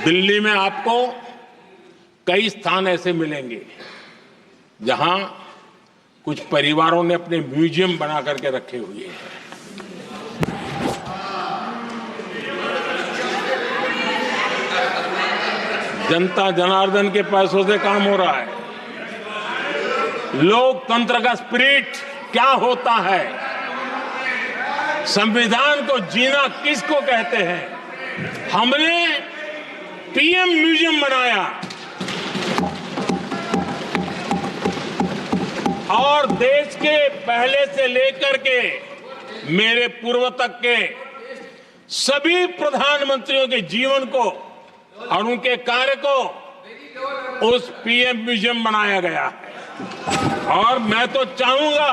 दिल्ली में आपको कई स्थान ऐसे मिलेंगे जहां कुछ परिवारों ने अपने म्यूजियम बना करके रखे हुए हैं। जनता जनार्दन के पैसों से काम हो रहा है। लोकतंत्र का स्पिरिट क्या होता है, संविधान को जीना किसको कहते हैं। हमने पीएम म्यूजियम बनाया और देश के पहले से लेकर के मेरे पूर्व तक के सभी प्रधानमंत्रियों के जीवन को और उनके कार्य को उस पीएम म्यूजियम बनाया गया है। और मैं तो चाहूंगा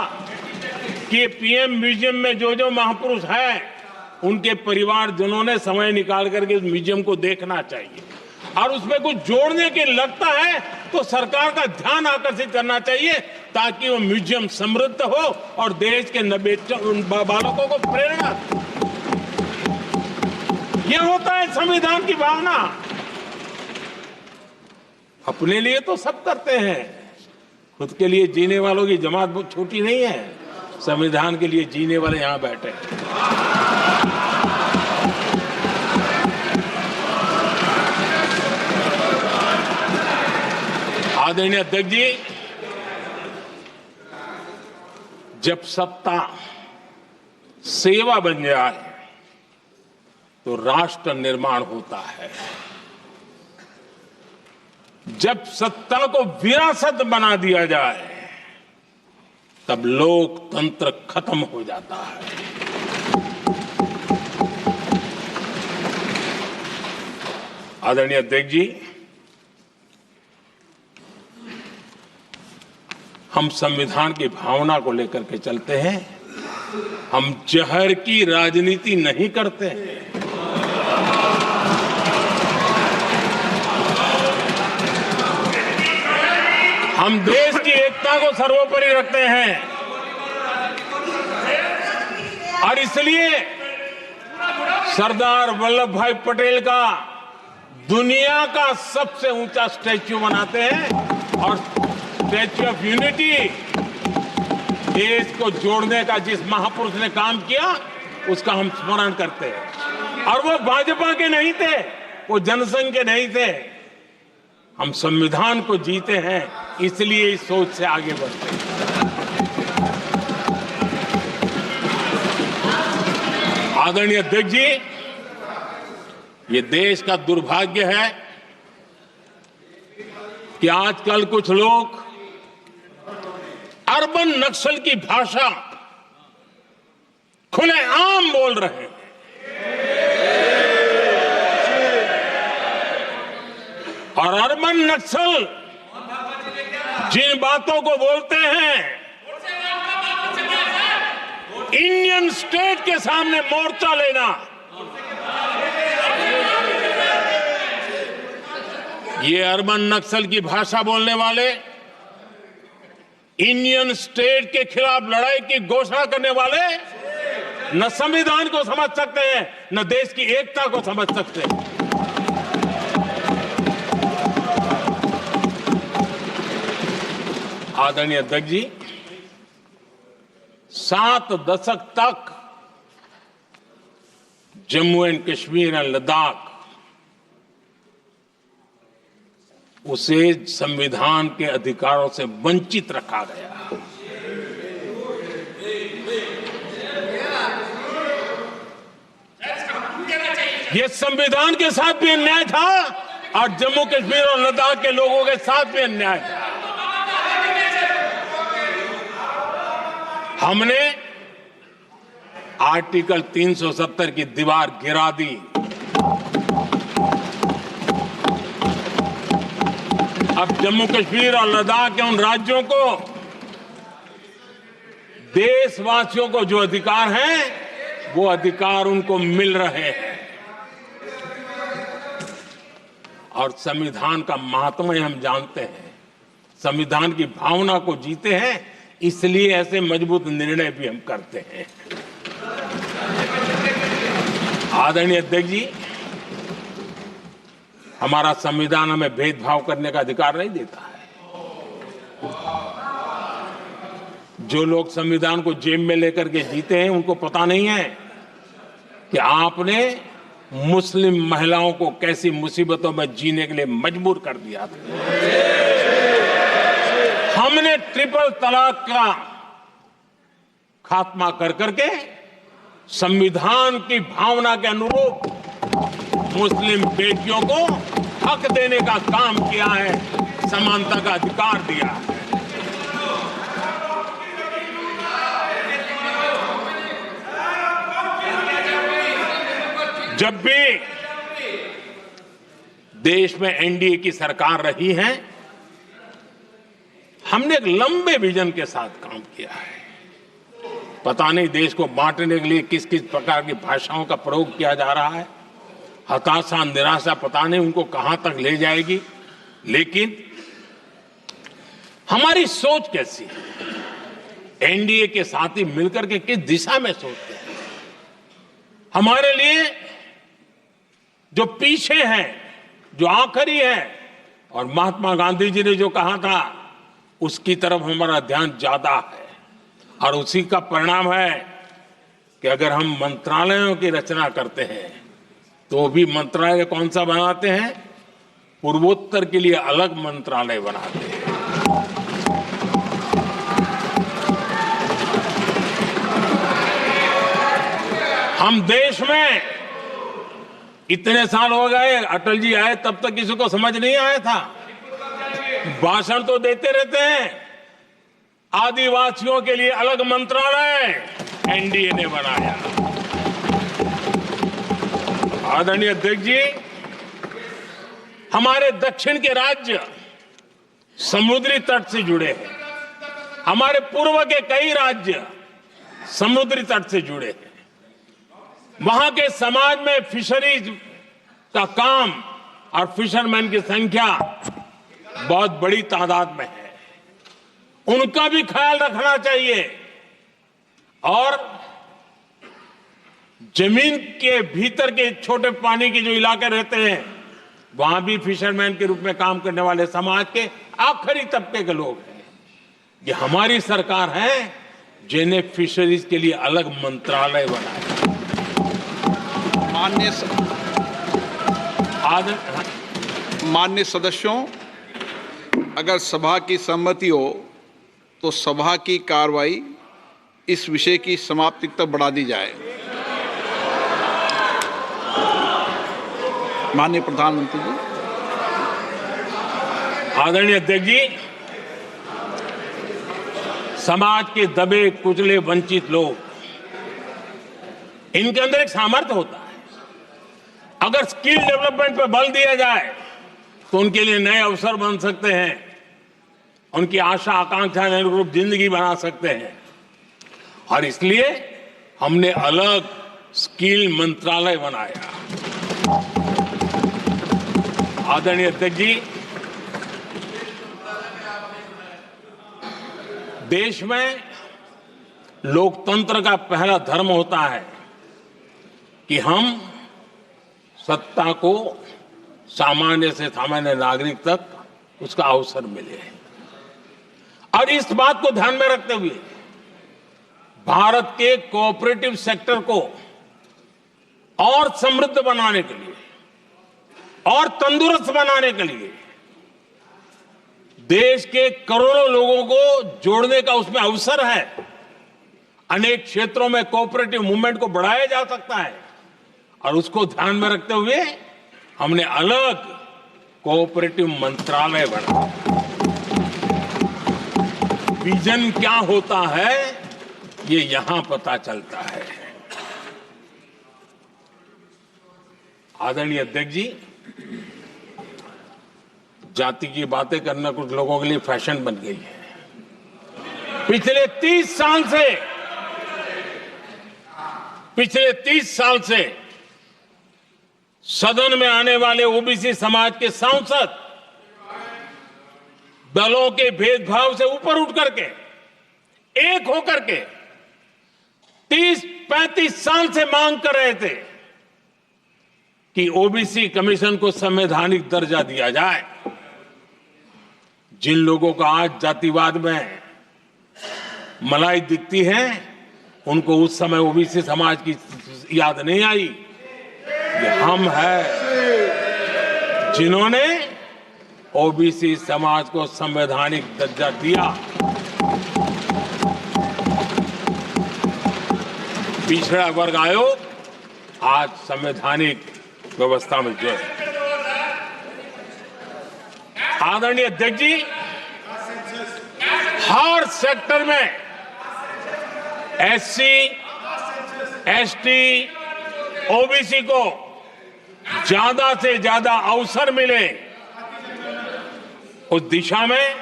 कि पीएम म्यूजियम में जो जो महापुरुष हैं उनके परिवारजनों ने समय निकाल करके उस म्यूजियम को देखना चाहिए और उसमें कुछ जोड़ने के लगता है तो सरकार का ध्यान आकर्षित करना चाहिए ताकि वो म्यूजियम समृद्ध हो और देश के बालकों को प्रेरणा। ये होता है संविधान की भावना। अपने लिए तो सब करते हैं, खुद के लिए जीने वालों की जमात बहुत छोटी नहीं है। संविधान के लिए जीने वाले यहां बैठे हैं। आदरणीय अध्यक्ष जी, जब सत्ता सेवा बन जाए तो राष्ट्र निर्माण होता है। जब सत्ता को विरासत बना दिया जाए तब लोकतंत्र खत्म हो जाता है। आदरणीय अध्यक्ष जी, हम संविधान की भावना को लेकर के चलते हैं। हम जहर की राजनीति नहीं करते हैं। हम देश की एकता को सर्वोपरि रखते हैं और इसलिए सरदार वल्लभ भाई पटेल का दुनिया का सबसे ऊंचा स्टैच्यू बनाते हैं और स्टैच्यू ऑफ यूनिटी देश को जोड़ने का जिस महापुरुष ने काम किया उसका हम स्मरण करते हैं। और वो भाजपा के नहीं थे, वो जनसंघ के नहीं थे। हम संविधान को जीते हैं, इसलिए इस सोच से आगे बढ़ते हैं। आदरणीय अध्यक्ष जी, ये देश का दुर्भाग्य है कि आजकल कुछ लोग अर्बन नक्सल की भाषा खुलेआम बोल रहे हैं। और अर्बन नक्सल जिन बातों को बोलते हैं, इंडियन स्टेट के सामने मोर्चा लेना, ये अर्बन नक्सल की भाषा बोलने वाले, इंडियन स्टेट के खिलाफ लड़ाई की घोषणा करने वाले न संविधान को समझ सकते हैं, न देश की एकता को समझ सकते हैं। आदरणीय अध्यक्ष जी, 7 दशक तक जम्मू एंड कश्मीर और लद्दाख उसे संविधान के अधिकारों से वंचित रखा गया। यह संविधान के साथ भी अन्याय था और जम्मू कश्मीर और लद्दाख के लोगों के साथ भी अन्याय था। हमने आर्टिकल 370 की दीवार गिरा दी। अब जम्मू कश्मीर और लद्दाख के उन राज्यों को, देशवासियों को जो अधिकार हैं, वो अधिकार उनको मिल रहे हैं। और संविधान का महात्म्य हम जानते हैं, संविधान की भावना को जीते हैं, इसलिए ऐसे मजबूत निर्णय भी हम करते हैं। आदरणीय अध्यक्ष जी, हमारा संविधान हमें भेदभाव करने का अधिकार नहीं देता है। जो लोग संविधान को जेब में लेकर के जीते हैं, उनको पता नहीं है कि आपने मुस्लिम महिलाओं को कैसी मुसीबतों में जीने के लिए मजबूर कर दिया था। हमने ट्रिपल तलाक का खात्मा कर करके संविधान की भावना के अनुरूप मुस्लिम बेटियों को हक देने का काम किया है, समानता का अधिकार दिया है। जब भी देश में एनडीए की सरकार रही है, हमने एक लंबे विजन के साथ काम किया है। पता नहीं देश को बांटने के लिए किस किस प्रकार की भाषाओं का प्रयोग किया जा रहा है। हताशा, निराशा पता नहीं उनको कहां तक ले जाएगी, लेकिन हमारी सोच कैसी है, एनडीए के साथी मिलकर के किस दिशा में सोचते हैं। हमारे लिए जो पीछे है, जो आखिरी है, और महात्मा गांधी जी ने जो कहा था, उसकी तरफ हमारा ध्यान ज्यादा है। और उसी का परिणाम है कि अगर हम मंत्रालयों की रचना करते हैं, तो भी मंत्रालय कौन सा बनाते हैं? पूर्वोत्तर के लिए अलग मंत्रालय बनाते हैं। हम देश में इतने साल हो गए, अटल जी आए तब तक किसी को समझ नहीं आया था। भाषण तो देते रहते हैं। आदिवासियों के लिए अलग मंत्रालय एनडीए ने बनाया। आदरणीय अध्यक्ष जी, हमारे दक्षिण के राज्य समुद्री तट से जुड़े हैं। हमारे पूर्व के कई राज्य समुद्री तट से जुड़े हैं। वहां के समाज में फिशरीज का काम और फिशरमैन की संख्या बहुत बड़ी तादाद में है। उनका भी ख्याल रखना चाहिए। और जमीन के भीतर के छोटे पानी के जो इलाके रहते हैं, वहां भी फिशरमैन के रूप में काम करने वाले समाज के आखिरी तबके के लोग हैं। ये हमारी सरकार है जिन्हें फिशरीज के लिए अलग मंत्रालय बनाया। माननीय सदस्यों, अगर सभा की सहमति हो तो सभा की कार्रवाई इस विषय की समाप्ति तक बढ़ा दी जाए। माननीय प्रधानमंत्री जी। आदरणीय अध्यक्ष जी, समाज के दबे कुचले वंचित लोग, इनके अंदर एक सामर्थ्य होता है। अगर स्किल डेवलपमेंट पर बल दिया जाए तो उनके लिए नए अवसर बन सकते हैं, उनकी आशा आकांक्षा के अनुरूप जिंदगी बना सकते हैं। और इसलिए हमने अलग स्किल मंत्रालय बनाया। आदरणीय अध्यक्ष जी, देश में लोकतंत्र का पहला धर्म होता है कि हम सत्ता को सामान्य से सामान्य नागरिक तक उसका अवसर मिले। और इस बात को ध्यान में रखते हुए भारत के कोऑपरेटिव सेक्टर को और समृद्ध बनाने के लिए और तंदुरुस्त बनाने के लिए देश के करोड़ों लोगों को जोड़ने का उसमें अवसर है। अनेक क्षेत्रों में कोऑपरेटिव मूवमेंट को बढ़ाया जा सकता है और उसको ध्यान में रखते हुए हमने अलग कोऑपरेटिव मंत्रालय बनाया। विजन क्या होता है ये यहां पता चलता है। आदरणीय अध्यक्ष जी, जाति की बातें करना कुछ लोगों के लिए फैशन बन गई है। पिछले 30 साल से सदन में आने वाले ओबीसी समाज के सांसद दलों के भेदभाव से ऊपर उठ करके एक होकर के 30-35 साल से मांग कर रहे थे कि ओबीसी कमीशन को संवैधानिक दर्जा दिया जाए। जिन लोगों को आज जातिवाद में मलाई दिखती है, उनको उस समय ओबीसी समाज की याद नहीं आई। ये हम हैं जिन्होंने ओबीसी समाज को संवैधानिक दर्जा दिया। पिछड़ा वर्ग आयोग आज संवैधानिक व्यवस्था में जो है। आदरणीय अध्यक्ष जी, हर सेक्टर में एससी, एसटी, ओबीसी को ज्यादा से ज्यादा अवसर मिले, उस दिशा में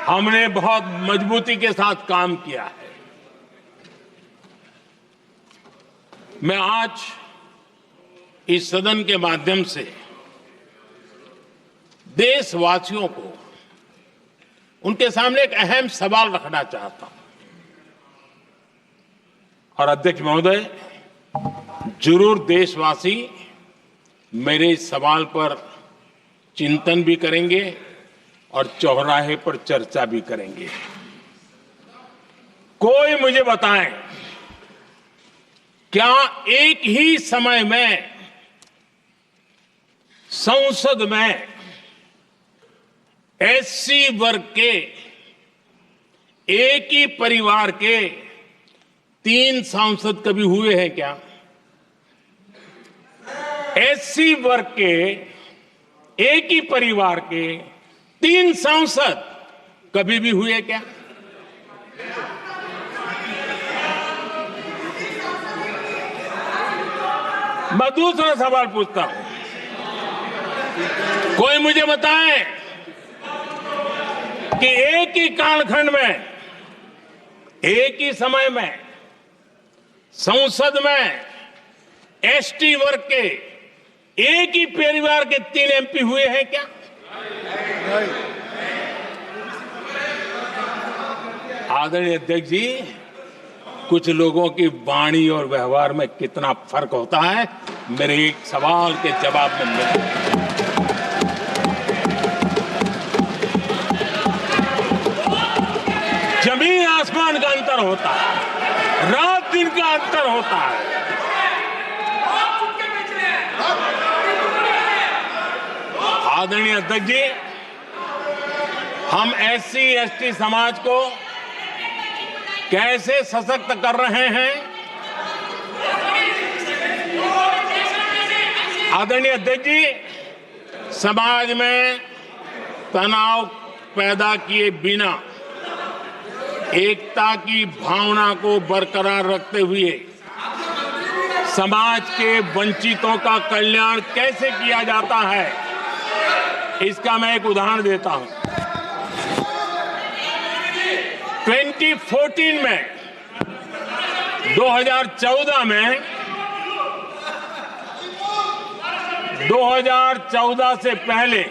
हमने बहुत मजबूती के साथ काम किया है। मैं आज इस सदन के माध्यम से देशवासियों को उनके सामने एक अहम सवाल रखना चाहता हूं। और अध्यक्ष महोदय, जरूर देशवासी मेरे इस सवाल पर चिंतन भी करेंगे और चौराहे पर चर्चा भी करेंगे। कोई मुझे बताएं, क्या एक ही समय में संसद में एससी वर्ग के एक ही परिवार के 3 सांसद कभी हुए हैं क्या? एससी वर्ग के एक ही परिवार के 3 सांसद कभी भी हुए क्या? मैं दूसरा सवाल पूछता हूं, कोई मुझे बताए कि एक ही कालखंड में एक ही समय में संसद में एसटी वर्ग के एक ही परिवार के 3 एमपी हुए हैं क्या? आदरणीय अध्यक्ष जी, कुछ लोगों की वाणी और व्यवहार में कितना फर्क होता है, मेरे एक सवाल के जवाब में मिला। जमीन आसमान का अंतर होता है, रात दिन का अंतर होता है। आदरणीय अध्यक्ष जी, हम एससी एसटी समाज को कैसे सशक्त कर रहे हैं? आदरणीय अध्यक्ष जी, समाज में तनाव पैदा किए बिना एकता की भावना को बरकरार रखते हुए समाज के वंचितों का कल्याण कैसे किया जाता है, इसका मैं एक उदाहरण देता हूं। 2014 में 2014 से पहले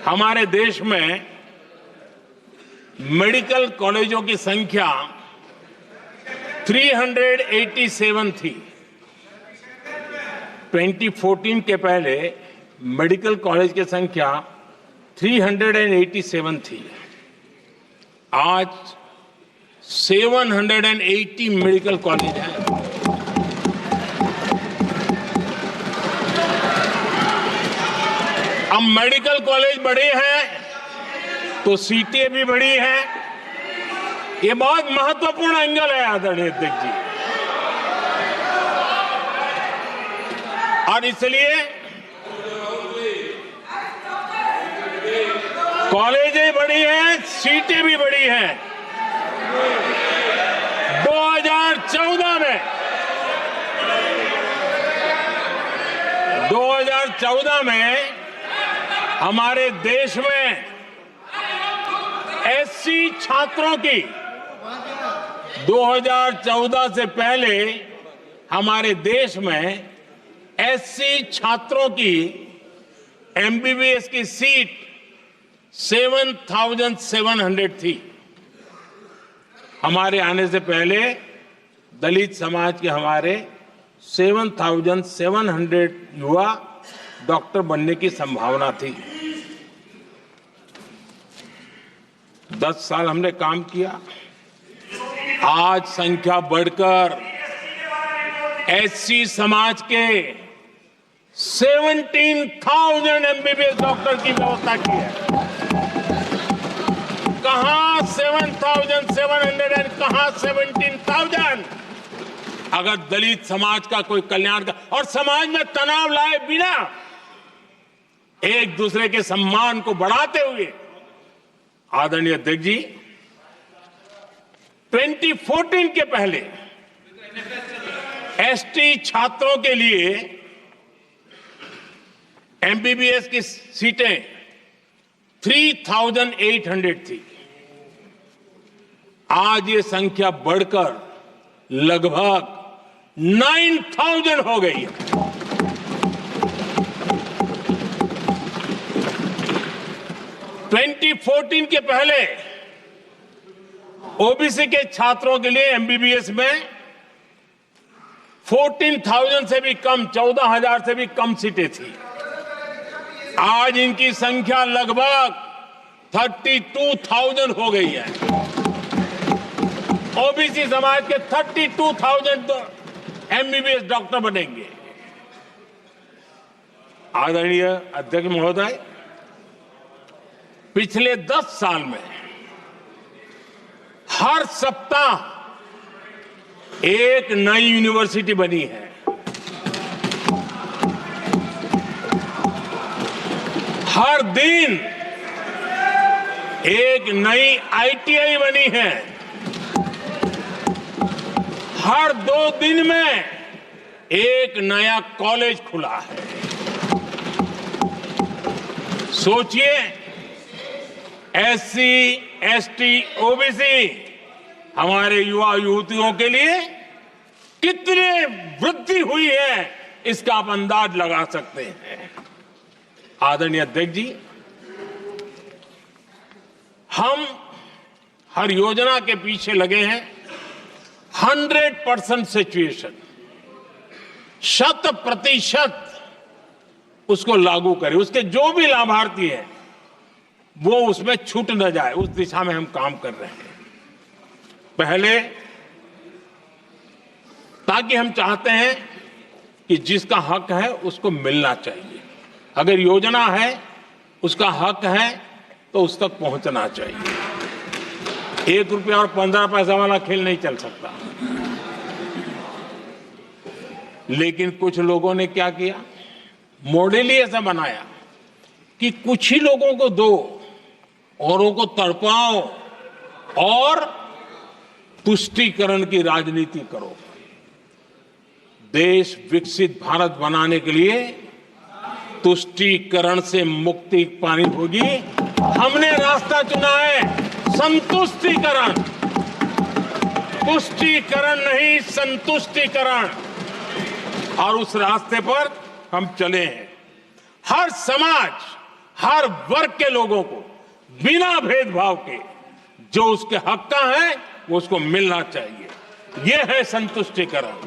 हमारे देश में मेडिकल कॉलेजों की संख्या 387 थी। 2014 के पहले मेडिकल कॉलेज की संख्या 387 थी। आज 780 मेडिकल कॉलेज हैं। अब मेडिकल कॉलेज बड़े हैं तो सीटें भी बड़ी हैं। ये बहुत महत्वपूर्ण एंगल है आदरणीय अध्यक्ष जी, और इसलिए कॉलेजें बड़ी हैं, सीटें भी बड़ी हैं। 2014 में हमारे देश में एससी छात्रों की 2014 से पहले हमारे देश में एससी छात्रों की एमबीबीएस की सीट 7,700 थी। हमारे आने से पहले दलित समाज के हमारे 7,700 युवा डॉक्टर बनने की संभावना थी। 10 साल हमने काम किया, आज संख्या बढ़कर एससी समाज के 17,000 एमबीबीएस डॉक्टर की व्यवस्था की है। कहां 7,700 और कहां 17,000? अगर दलित समाज का कोई कल्याण का और समाज में तनाव लाए बिना एक दूसरे के सम्मान को बढ़ाते हुए, आदरणीय अध्यक्ष जी, 2014 के पहले एसटी छात्रों के लिए एमबीबीएस की सीटें 3,800 थी। आज ये संख्या बढ़कर लगभग 9,000 हो गई है। ट्वेंटी 2014 के पहले ओबीसी के छात्रों के लिए एमबीबीएस में 14,000 से भी कम, 14,000 से भी कम सीटें थी। आज इनकी संख्या लगभग 32,000 हो गई है। ओबीसी समाज के 32,000 एमबीबीएस डॉक्टर बनेंगे। आदरणीय अध्यक्ष महोदय, पिछले 10 साल में हर सप्ताह एक नई यूनिवर्सिटी बनी है। हर दिन एक नई आईटीआई बनी है। हर 2 दिन में एक नया कॉलेज खुला है। सोचिए, एससी, एसटी, ओबीसी हमारे युवा युवतियों के लिए कितनी वृद्धि हुई है, इसका आप अंदाज लगा सकते हैं। आदरणीय अध्यक्ष जी, हम हर योजना के पीछे लगे हैं 100% सिचुएशन, 100% उसको लागू करें। उसके जो भी लाभार्थी हैं वो उसमें छूट न जाए, उस दिशा में हम काम कर रहे हैं। पहले, ताकि हम चाहते हैं कि जिसका हक है उसको मिलना चाहिए। अगर योजना है, उसका हक है, तो उस तक पहुंचना चाहिए। 1 रुपया और 15 पैसा वाला खेल नहीं चल सकता। लेकिन कुछ लोगों ने क्या किया, मॉडल ही ऐसा बनाया कि कुछ ही लोगों को दो, औरों को तड़पाओ और तुष्टीकरण की राजनीति करो। देश विकसित भारत बनाने के लिए तुष्टीकरण से मुक्ति पानी होगी। हमने रास्ता चुना है संतुष्टीकरण, तुष्टीकरण नहीं, संतुष्टीकरण। और उस रास्ते पर हम चले हैं। हर समाज, हर वर्ग के लोगों को बिना भेदभाव के जो उसके हक का है वो उसको मिलना चाहिए। यह है संतुष्टीकरण।